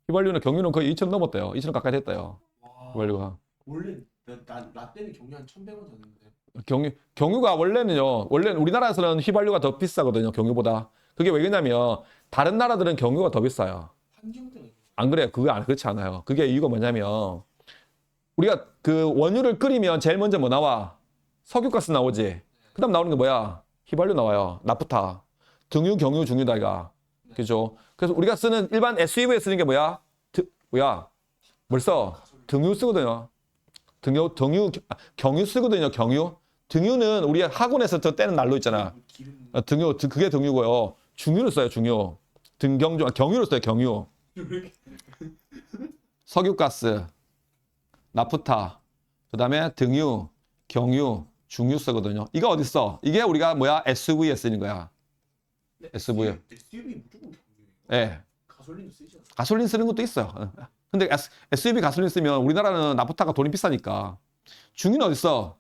휘발유는 경유는 거의 2,000 넘었대요. 2,000 가까이 됐대요. 와, 휘발유가. 원래 나 때는 경유 한 1,100원 줬는데. 경유가 원래는 우리나라에서는 휘발유가 더 비싸거든요. 경유보다. 그게 왜 그러냐면 다른 나라들은 경유가 더 비싸요. 환경 때문에. 안 그래요. 그렇지 않아요. 그게 이유가 뭐냐면 우리가 그 원유를 끓이면 제일 먼저 뭐 나와? 석유가스 나오지. 그다음 나오는 게 뭐야? 휘발유 나와요. 나프타. 등유, 경유, 중유다 이가. 그죠? 그래서 우리가 쓰는 일반 SUV에 쓰는 게 뭐야? 뭘 써? 등유 쓰거든요. 경유 쓰거든요. 경유. 등유는 우리 학원에서 저 떼는 난로 있잖아. 그게 등유고요. 중유를 써요. 중유. 경유를 써요. 경유. 석유가스, 나프타, 그 다음에 등유, 경유, 중유 쓰거든요. 이거 어디 써? 이게 우리가 뭐야? SUV에 쓰는 거야. SUV. SUV 무조건 경유예요. 예. 가솔린도 쓰죠. 가솔린 쓰는 것도 있어요. 근데 SUV 가솔린 쓰면 우리나라는 나프타가 돈이 비싸니까. 중유는 어디 써?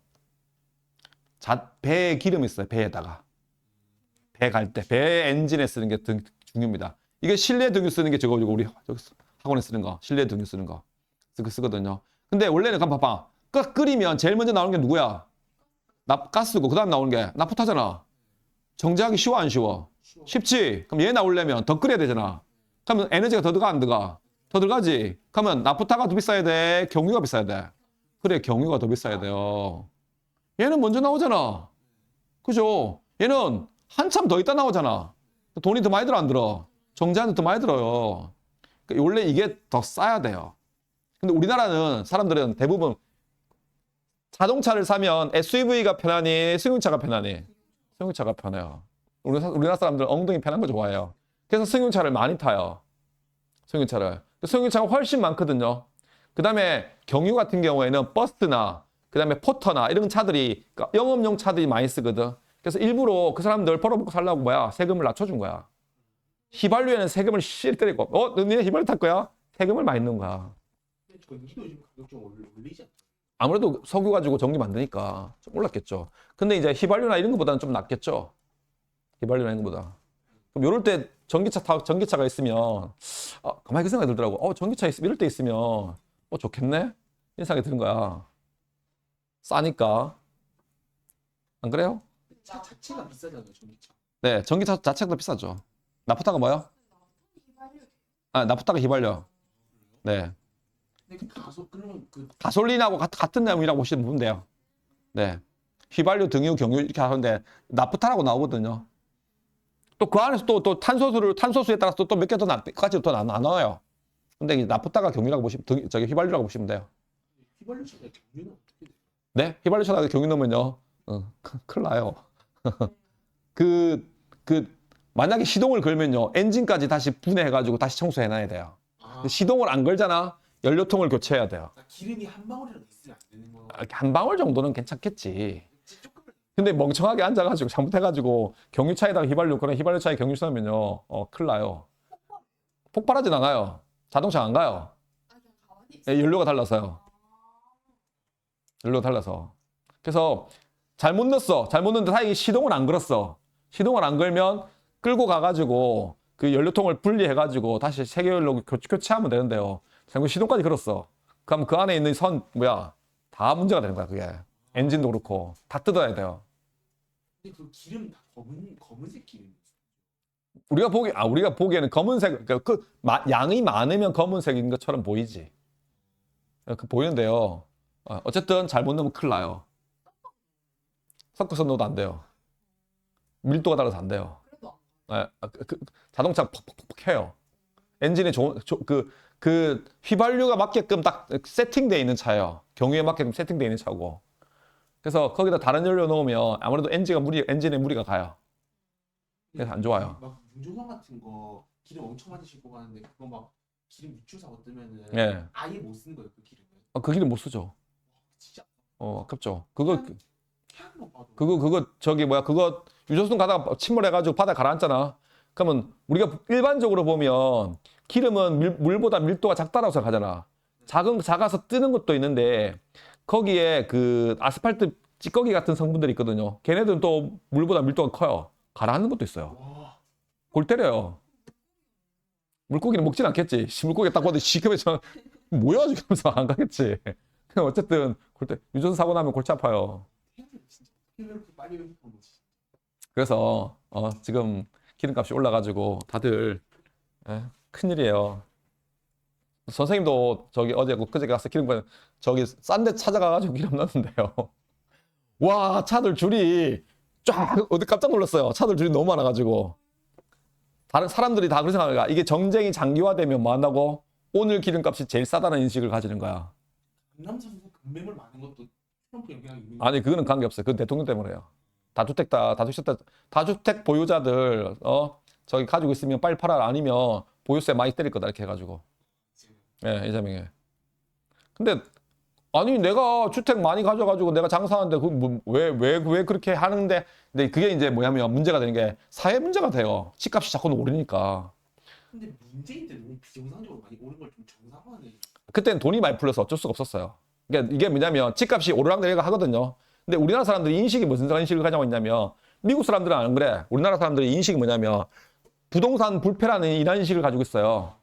배에 기름이 있어요. 배에다가. 배 갈 때. 배 엔진에 쓰는 게 중유입니다. 이게 실내 등유 쓰는 게 저거고 우리 학원에 쓰는 거. 실내 등유 쓰는 거. 쓰거든요. 근데 원래는 봐봐. 끓이면 제일 먼저 나오는 게 누구야? 가스고 그다음 나오는 게 나프타잖아. 정제하기 쉬워 안 쉬워? 쉽지. 그럼 얘 나오려면 더 끓여야 되잖아. 그러면 에너지가 더 들어가 안 들어가? 더 들어가지. 그러면 나프타가 더 비싸야 돼? 경유가 비싸야 돼? 그래, 경유가 더 비싸야 돼요. 얘는 먼저 나오잖아. 그죠? 얘는 한참 더 있다 나오잖아. 돈이 더 많이 들어 안 들어? 정제하는데 더 많이 들어요. 원래 이게 더 싸야 돼요. 근데 우리나라는 사람들은 대부분 자동차를 사면 SUV가 편하니 승용차가 편하니? 승용차가 편해요. 우리나라 사람들 엉덩이 편한 거 좋아해요. 그래서 승용차를 많이 타요. 승용차를. 승용차가 훨씬 많거든요. 그 다음에 경유 같은 경우에는 버스나 그 다음에 포터나 이런 차들이 그러니까 영업용 차들이 많이 쓰거든. 그래서 일부러 그 사람들 벌어먹고 살라고 뭐야 세금을 낮춰준 거야. 휘발유에는 세금을 실 때리고 너네 휘발유 탈 거야? 세금을 많이 넣는 거야. 전기도 요즘 가격 좀 올리지 않나? 아무래도 석유 가지고 전기 만드니까 좀 올랐겠죠. 근데 이제 휘발유나 이런 것보다는 좀 낫겠죠. 휘발유나 이런 것보다. 그럼 이럴 때 전기차가 있으면 가만히 그 생각이 들더라고. 전기차 이럴 때 있으면 좋겠네? 이런 생각이 드는 거야. 싸니까. 안 그래요? 차 자체가 비싸잖아요, 전기차. 네, 전기차 자체가 더 비싸죠. 나프타가 뭐요? 나프타가 휘발유. 네. 근데 그러면 가솔린하고 같은 내용이라고 보시면 돼요. 네. 휘발유, 등유, 경유 이렇게 하는데 나프타라고 나오거든요. 또 그 안에서 또 탄소수에 따라서 또 몇 개 까지 더 나눠요. 근데 이 나프타가 경유라고 보시면 휘발유라고 보시면 돼요. 휘발유 차에 경유는 어떻게 돼요? 네, 휘발유 차에 경유 넣으면요, 큰일 나요. 만약에 시동을 걸면요, 엔진까지 다시 분해해가지고 다시 청소해놔야 돼요. 시동을 안 걸잖아, 연료통을 교체해야 돼요. 기름이 한 방울이라도 있으면 안 되는 거. 한 방울 정도는 괜찮겠지. 근데 멍청하게 앉아가지고 잘못해가지고 경유차에다가 그런 휘발유차에 경유 쓰면요, 큰일 나요. 폭발하진 않아요. 자동차 안 가요. 예, 연료가 달라서요. 연료가 달라서. 그래서 잘못 넣었는데 다행히 시동을 안 걸었어. 시동을 안 걸면 끌고 가가지고 그 연료통을 분리해가지고 다시 세계연료 교체하면 되는데요. 잘못 시동까지 걸었어. 그럼 그 안에 있는 다 문제가 되는 거야, 그게. 엔진도 그렇고 다 뜯어야 돼요. 근데 그 기름 다 검은색 기름. 우리가 보기에는 검은색, 양이 많으면 검은색인 것처럼 보이지. 보이는데요. 어쨌든 잘못 넣으면 큰일 나요. 섞어서 넣어도 안 돼요. 밀도가 달라서 안 돼요. 자동차 퍽퍽퍽 해요. 엔진에 휘발유가 맞게끔 딱 세팅되어 있는 차예요. 경유에 맞게끔 세팅되어 있는 차고. 그래서 거기다 다른 연료 넣으면 아무래도 엔진에 무리가 가요. 그래서 안 좋아요. 막 운전석 같은 거 기름 엄청 많이 싣고 가는데 그거 막 기름 유출 사고 뜨면은 예. 아예 못 쓰는 거예요, 그 기름을. 그 기름 못 쓰죠. 진짜. 아깝죠. 그거 그거 유조선 가다가 침몰해가지고 바다에 가라앉잖아. 그러면 우리가 일반적으로 보면 기름은 물보다 밀도가 작다라고 생각하잖아. 작아서 뜨는 것도 있는데 거기에 그 아스팔트 찌꺼기 같은 성분들이 있거든요. 걔네들은 또 물보다 밀도가 커요. 가라앉는 것도 있어요. 와. 골 때려요. 물고기는 먹진 않겠지. 물고기 딱 봐도 시큼해서 뭐야 지금 하면서 안 가겠지. 어쨌든 유조선 사고 나면 골치 아파요. 진짜 이렇게 빨리 이렇게 거지. 그래서 지금 기름값이 올라가지고 다들 큰일이에요. 선생님도 어제 그제 가서 기름 싼 데 찾아가가지고 기름 넣었는데요. 와, 차들 줄이 쫙 어디 깜짝 놀랐어요. 차들 줄이 너무 많아가지고. 다른 사람들이 다 그런 생각을 이게 정쟁이 장기화되면 뭐 한다고? 오늘 기름값이 제일 싸다는 인식을 가지는 거야. 강남선수 급매물 많은 것도 트럼프 영향이 있는 아니, 그거는 관계없어요. 그건 대통령 때문에요. 다주택 보유자들 저기 가지고 있으면 빨리 팔아라. 아니면 보유세 많이 때릴 거다 이렇게 해가지고. 예, 이재명이. 근데 아니 내가 주택 많이 가져가지고 내가 장사하는데 왜 그렇게 하는데? 근데 그게 이제 뭐냐면 문제가 되는 게 사회 문제가 돼요. 집값이 자꾸 오르니까. 근데 문재인 때 너무 비정상적으로 많이 오른 걸 좀 정상화하는. 그때는 돈이 많이 풀려서 어쩔 수가 없었어요. 그러니까 이게 뭐냐면 집값이 오르락내리락 하거든요. 근데 우리나라 사람들이 인식이 무슨 인식을 가지고 있냐면 미국 사람들은 안 그래. 우리나라 사람들이 인식이 뭐냐면 부동산 불패라는 이런 인식을 가지고 있어요.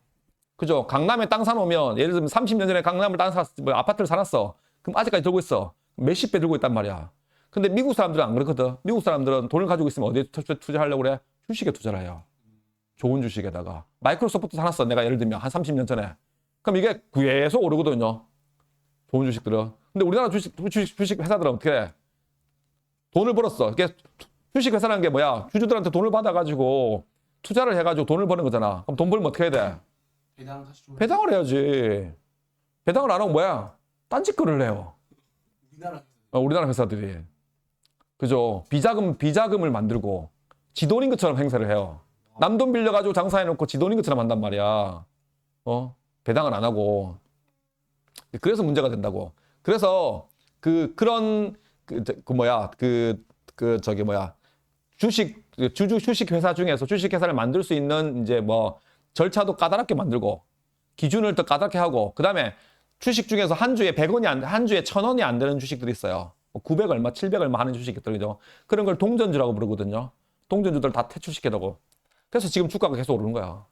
그죠? 강남에 땅 사놓으면 예를 들면 30년 전에 강남을 아파트를 사놨어. 그럼 아직까지 들고 있어. 몇십 배 들고 있단 말이야. 근데 미국 사람들은 안 그렇거든. 미국 사람들은 돈을 가지고 있으면 어디에 투자하려고 그래? 주식에 투자를 해요. 좋은 주식에다가. 마이크로소프트 사놨어. 내가 예를 들면 한 30년 전에. 그럼 이게 계속 오르거든요. 좋은 주식들은. 근데 우리나라 주식 회사들은 어떻게 해? 돈을 벌었어. 이게 주식 회사라는 게 뭐야? 주주들한테 돈을 받아가지고 투자를 해가지고 돈을 버는 거잖아. 그럼 돈 벌면 어떻게 해야 돼? 배당을 해야지. 배당을 안 하면 뭐야? 딴짓거리를 해요. 우리나라 우리나라 회사들이. 그죠? 비자금을 만들고 지돈인 것처럼 행세를 해요. 남 돈 빌려가지고 장사해놓고 지돈인 것처럼 한단 말이야. 배당을 안 하고. 그래서 문제가 된다고. 그래서 주식 회사 중에서 주식 회사를 만들 수 있는 이제 뭐 절차도 까다롭게 만들고 기준을 더 까다롭게 하고 그다음에 주식 중에서 한 주에 100원이 한 주에 1000원이 안 되는 주식들이 있어요. 900 얼마, 700 얼마 하는 주식들이죠. 그런 걸 동전주라고 부르거든요. 동전주들 다 퇴출시키려고. 그래서 지금 주가가 계속 오르는 거야.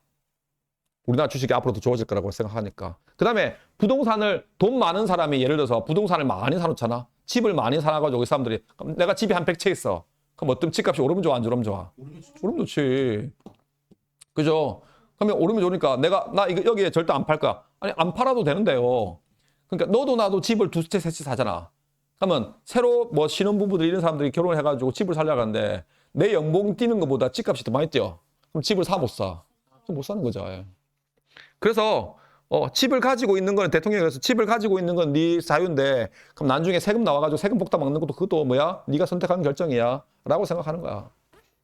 우리나라 주식이 앞으로 더 좋아질 거라고 생각하니까. 그 다음에 부동산을 돈 많은 사람이 예를 들어서 부동산을 많이 사놓잖아. 집을 많이 사놔가지고 이 사람들이 내가 집이 한 100채 있어. 그럼 어떤 집값이 오르면 좋아, 안 오르면 좋아? 오르면 좋지. 그죠? 그러면 오르면 좋으니까 나 이거 여기에 절대 안 팔 거야. 아니 안 팔아도 되는데요. 그러니까 너도 나도 집을 2채, 3채 사잖아. 그러면 새로 뭐 신혼부부들 이런 사람들이 결혼해가지고 집을 살려고 하는데 내 연봉 뛰는 것보다 집값이 더 많이 뛰어. 그럼 집을 못 사. 못 사는 거죠. 예. 그래서 집을 가지고 있는 건 대통령이 그래서 집을 가지고 있는 건 네 자유인데 그럼 나중에 세금 나와가지고 세금 폭탄 막는 것도 그것도 뭐야? 네가 선택하는 결정이야 라고 생각하는 거야.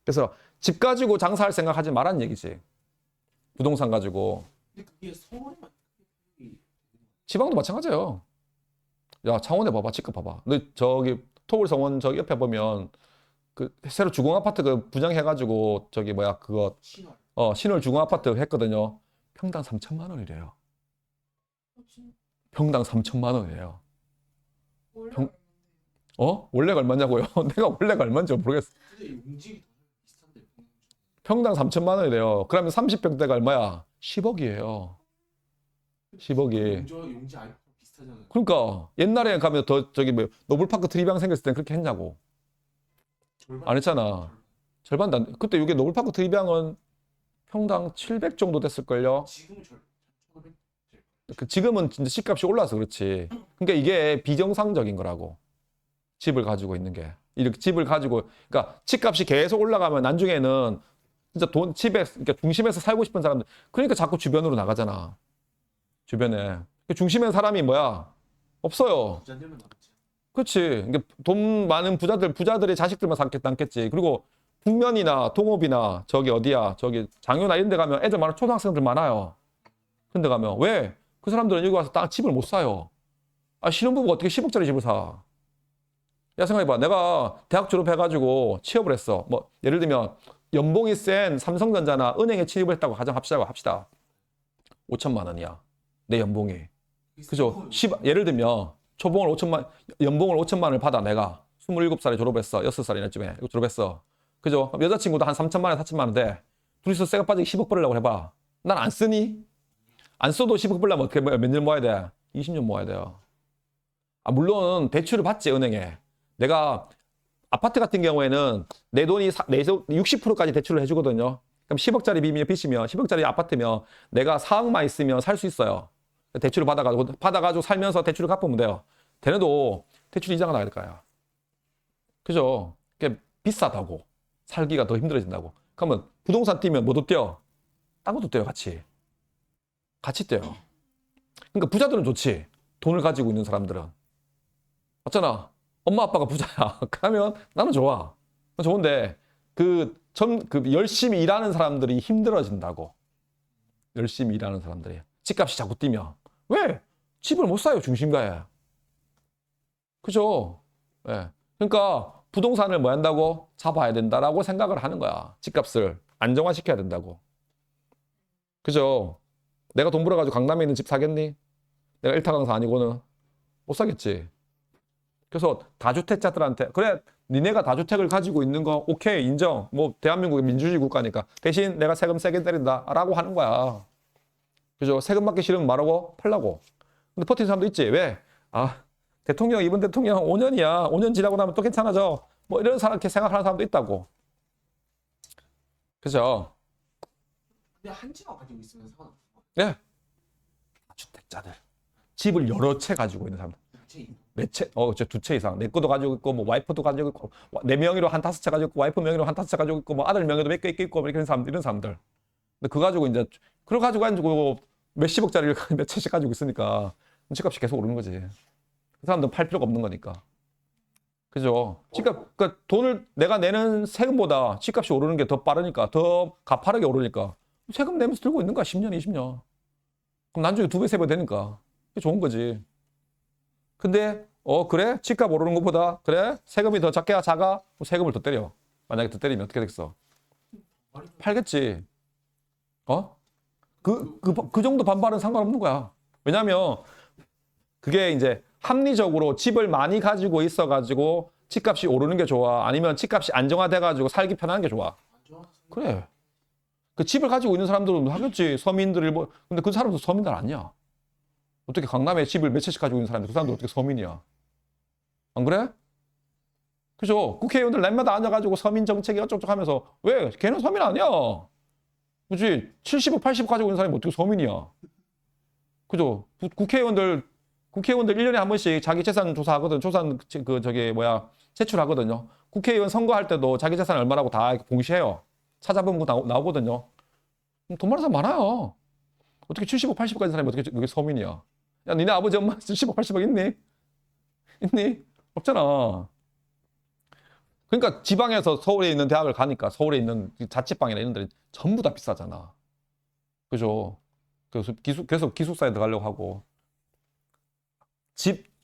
그래서 집 가지고 장사할 생각하지 말라는 얘기지. 부동산 가지고. 근데 그게 서울에만 지방도 마찬가지예요. 야 창원에 봐봐. 집값 봐봐. 너 저기 토굴성원 저기 옆에 보면 그 새로 주공아파트 그 분양해가지고 저기 뭐야 그거 신월. 신월 주공아파트 했거든요. 평당 3천만 원이래요. 평당 3천만 원이에요. 원래가 얼마냐고요? 내가 원래가 얼마인지 모르겠어. 근데 용직이 더 비슷한데. 평당 3천만 원이래요. 그러면 30평대가 얼마야? 10억이에요. 10억이. 용지 아이폰 비슷하잖아요. 그러니까 옛날에 가면 더 저기 뭐 노블파크 트리비앙 생겼을 땐 그렇게 했냐고. 안 했잖아. 절반도 안 돼. 그때 이게 노블파크 트리비앙은 평당 700 정도 됐을걸요. 지금은 1,500. 지금은 진짜 집값이 올라서 그렇지. 그러니까 이게 비정상적인 거라고. 집을 가지고 있는 게. 이렇게 집을 가지고, 그러니까 집값이 계속 올라가면 나중에는 진짜 집에, 그러니까 중심에서 살고 싶은 사람들, 그러니까 자꾸 주변으로 나가잖아. 주변에. 중심에 사람이 뭐야? 없어요. 부자들만 남았지. 그렇지. 그러니까 돈 많은 부자들의 자식들만 남겠지. 그리고 북면이나 동업이나 저기 어디야, 저기 장유나 이런 데 가면 애들 많아, 초등학생들 많아요. 근데 가면 왜? 그 사람들은 여기 와서 집을 못 사요. 신혼부부가 어떻게 10억짜리 집을 사? 야, 생각해봐. 내가 대학 졸업해가지고 취업을 했어. 뭐, 예를 들면, 연봉이 센 삼성전자나 은행에 취업을 했다고 합시다. 5천만 원이야. 내 연봉이. 그죠? 예를 들면, 연봉을 5천만 원을 받아, 내가. 27살에 졸업했어. 6살이나 쯤에. 졸업했어. 그죠? 여자친구도 한 3천만 원, 4천만 원 돼. 둘이서 쇠가 빠지게 10억 벌려고 해봐. 난 안 쓰니? 안 써도 10억 벌려면 어떻게, 몇 년 모아야 돼? 20년 모아야 돼요. 물론, 대출을 받지, 은행에. 내가 아파트 같은 경우에는 내 돈이 60%까지 대출을 해주거든요. 그럼 10억짜리 빚이면 10억짜리 아파트면 내가 4억만 있으면 살 수 있어요. 대출을 받아가지고 살면서 대출을 갚으면 돼요. 걔네도 대출 이자가 나갈 거야. 그죠? 그게 비싸다고. 살기가 더 힘들어진다고. 그러면 부동산 뛰면 뭐도 뛰어? 딴 것도 뛰어, 같이. 같이 뛰어요. 그러니까 부자들은 좋지. 돈을 가지고 있는 사람들은. 맞잖아. 엄마 아빠가 부자야. 그러면 나는 좋아. 좋은데 열심히 일하는 사람들이 힘들어진다고. 열심히 일하는 사람들이. 집값이 자꾸 뛰면. 왜? 집을 못 사요, 중심가에. 그죠? 네. 그러니까 부동산을 뭐 한다고? 잡아야 된다라고 생각을 하는 거야. 집값을 안정화시켜야 된다고. 그죠? 내가 돈 벌어가지고 강남에 있는 집 사겠니? 내가 일타 강사 아니고는 못 사겠지. 그래서 다주택자들한테 그래 니네가 다주택을 가지고 있는 거 오케이 인정. 뭐 대한민국이 민주주의 국가니까 대신 내가 세금 세게 때린다 라고 하는 거야. 그죠? 세금 받기 싫으면 말하고 팔라고. 근데 버티는 사람도 있지. 왜? 이번 대통령 5년이야. 5년 지나고 나면 또 괜찮아져. 뭐 이런 사람 이렇게 생각하는 사람도 있다고. 그죠? 근데 한 집만 가지고 있으면 상관없어. 네. 다주택자들. 집을 여러 채 가지고 있는 사람들. 두 채 이상. 내 것도 가지고 있고, 뭐, 와이프도 가지고 있고, 내 명의로 한 5채 가지고 있고, 와이프 명의로 한 5채 가지고 있고, 뭐, 아들 명의도 몇 개 있고, 이런 사람들. 근데 그거 가지고 몇십억짜리를 몇 채씩 가지고 있으니까, 집값이 계속 오르는 거지. 그 사람들은 팔 필요가 없는 거니까. 그죠? 집값, 그러니까 돈을 내가 내는 세금보다 집값이 오르는 게 더 빠르니까, 더 가파르게 오르니까 세금 내면서 들고 있는 거야. 10년, 20년. 그럼 나중에 2배, 3배 되니까. 그게 좋은 거지. 근데 그래? 집값 오르는 것보다 그래? 세금이 더 작게 작아? 그럼 세금을 더 때려. 만약에 더 때리면 어떻게 되겠어? 팔겠지. 그 정도 반발은 상관없는 거야. 왜냐면 그게 이제 합리적으로 집을 많이 가지고 있어가지고 집값이 오르는 게 좋아? 아니면 집값이 안정화돼가지고 살기 편한 게 좋아? 그래. 그 집을 가지고 있는 사람들은 하겠지. 서민들이 뭐. 근데 그 사람도 서민들 아니야. 어떻게 강남에 집을 몇 채씩 가지고 있는 사람들, 그 사람들 어떻게 서민이야? 안 그래? 그죠? 국회의원들 날마다 앉아가지고 서민 정책이 어쩌고저쩌고 하면서 왜? 걔는 서민 아니야. 그지? 70억, 80억 가지고 있는 사람이 어떻게 서민이야? 그죠? 국회의원들 1년에 한 번씩 자기 재산 조사하거든. 제출하거든요. 국회의원 선거할 때도 자기 재산 얼마라고 다 공시해요. 찾아보면 나오거든요. 돈 많은 사람 많아요. 어떻게 70억, 80억 가진 사람이 어떻게 그게 서민이야? 야, 니네 아버지 엄마 70억, 80억 있니? 있니? 없잖아. 그러니까 지방에서 서울에 있는 대학을 가니까 서울에 있는 자취방이나 이런 데는 전부 다 비싸잖아. 그죠? 그래서 계속 기숙사에 들어가려고 하고.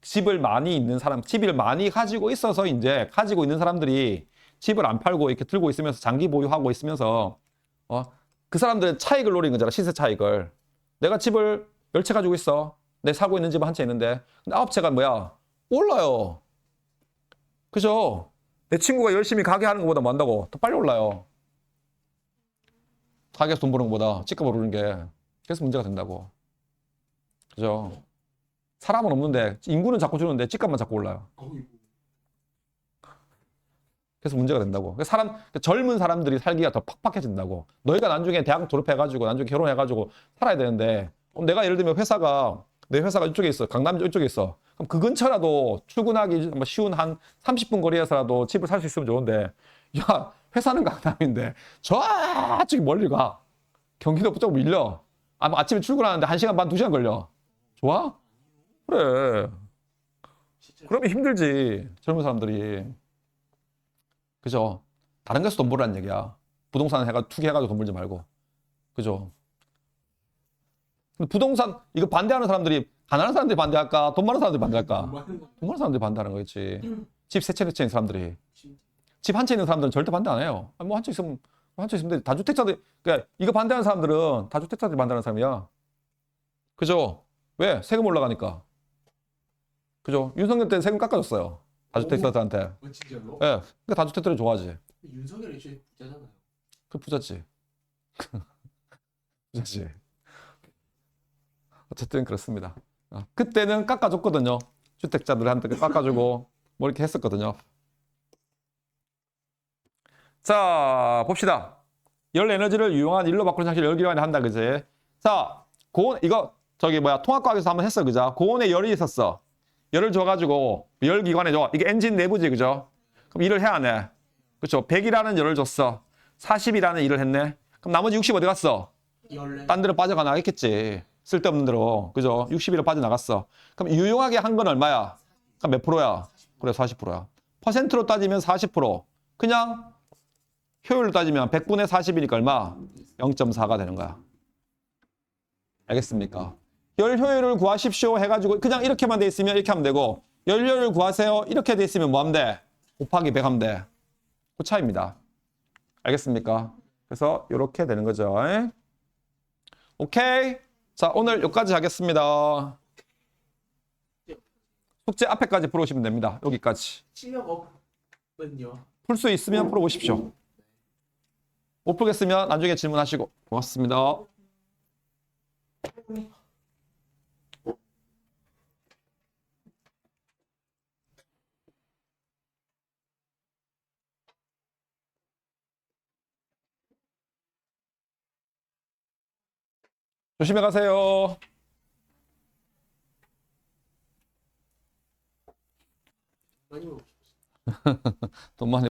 집을 많이 있는 사람, 집을 많이 가지고 있어서 이제 가지고 있는 사람들이 집을 안 팔고 이렇게 들고 있으면서 장기 보유하고 있으면서 그 사람들은 차익을 노리는 거잖아. 시세 차익을. 내가 집을 10채 가지고 있어. 내 살고 있는 집은 한 채 있는데 근데 9채가 뭐야? 올라요. 그죠? 내 친구가 열심히 가게 하는 것보다 뭐 한다고? 더 빨리 올라요. 가게에서 돈 버는 것보다 집값 오르는 게. 그래서 문제가 된다고. 그죠? 사람은 없는데 인구는 자꾸 주는데 집값만 자꾸 올라요. 그래서 문제가 된다고. 젊은 사람들이 살기가 더 팍팍해진다고. 너희가 나중에 대학 졸업해가지고 나중에 결혼해가지고 살아야 되는데 내가 예를 들면 내 회사가 이쪽에 있어. 강남 이쪽에 있어. 그럼 그 근처라도 출근하기 쉬운 한 30분 거리에서라도 집을 살 수 있으면 좋은데 야, 회사는 강남인데 저쪽이 멀리 가. 경기도 쪽 밀려. 아침에 출근하는데 1시간 반, 2시간 걸려. 좋아? 그래. 그러면 힘들지. 젊은 사람들이. 그죠? 다른 데서 돈 벌라는 얘기야. 부동산 투기해가지고 돈 벌지 말고. 그죠? 근데 부동산, 이거 반대하는 사람들이, 가난한 사람들이 반대할까? 돈 많은 사람들이 반대할까? 돈 많은 사람들이 반대하는 거겠지. 집 3채, 4채 있는 사람들이. 집 한 채 있는 사람들은 절대 반대 안 해요. 뭐 한 채 있으면 돼. 다주택자들, 그러니까 이거 반대하는 사람들은 다주택자들이 반대하는 사람이야. 그죠? 왜? 세금 올라가니까. 그죠? 윤석열 때는 세금 깎아줬어요. 다주택자들한테. 진짜로? 예. 그러니까 다주택자들이 좋아하지. 윤석열이 애초에 부자잖아요. 그 부잣지. 부잣지. 어쨌든 그렇습니다. 그때는 깎아줬거든요. 주택자들한테 깎아주고 뭐 이렇게 했었거든요. 자, 봅시다. 열 에너지를 유용한 일로 바꾸는 장치를 열기관에 한다, 그지? 자, 이거 통합과학에서 한번 했어, 그죠? 고온에 열이 있었어. 열을 줘가지고 열기관에 줘. 이게 엔진 내부지, 그죠? 그럼 일을 해야 안 해? 그렇죠? 100이라는 열을 줬어. 40이라는 일을 했네. 그럼 나머지 60 어디 갔어? 딴 데로 빠져나가겠지. 쓸데없는 대로. 그죠? 60이로 빠져나갔어. 그럼 유용하게 한 건 얼마야? 그럼 몇 프로야? 그래, 40%야. 퍼센트로 따지면 40%. 그냥 효율로 따지면 100분의 40이니까 얼마? 0.4가 되는 거야. 알겠습니까? 열 효율을 구하십시오 해가지고 그냥 이렇게만 돼 있으면 이렇게 하면 되고 열 효율을 구하세요 이렇게 돼 있으면 뭐 하면 돼? 곱하기 100 하면 돼. 그 차이입니다. 알겠습니까? 그래서 이렇게 되는 거죠. 오케이. 자, 오늘 여기까지 하겠습니다. 숙제 앞에까지 풀어오시면 됩니다. 여기까지. 실력업은요? 풀 수 있으면 풀어보십시오. 못 풀겠으면 나중에 질문하시고. 고맙습니다. 조심히 가세요. 많이 먹고 돈 많이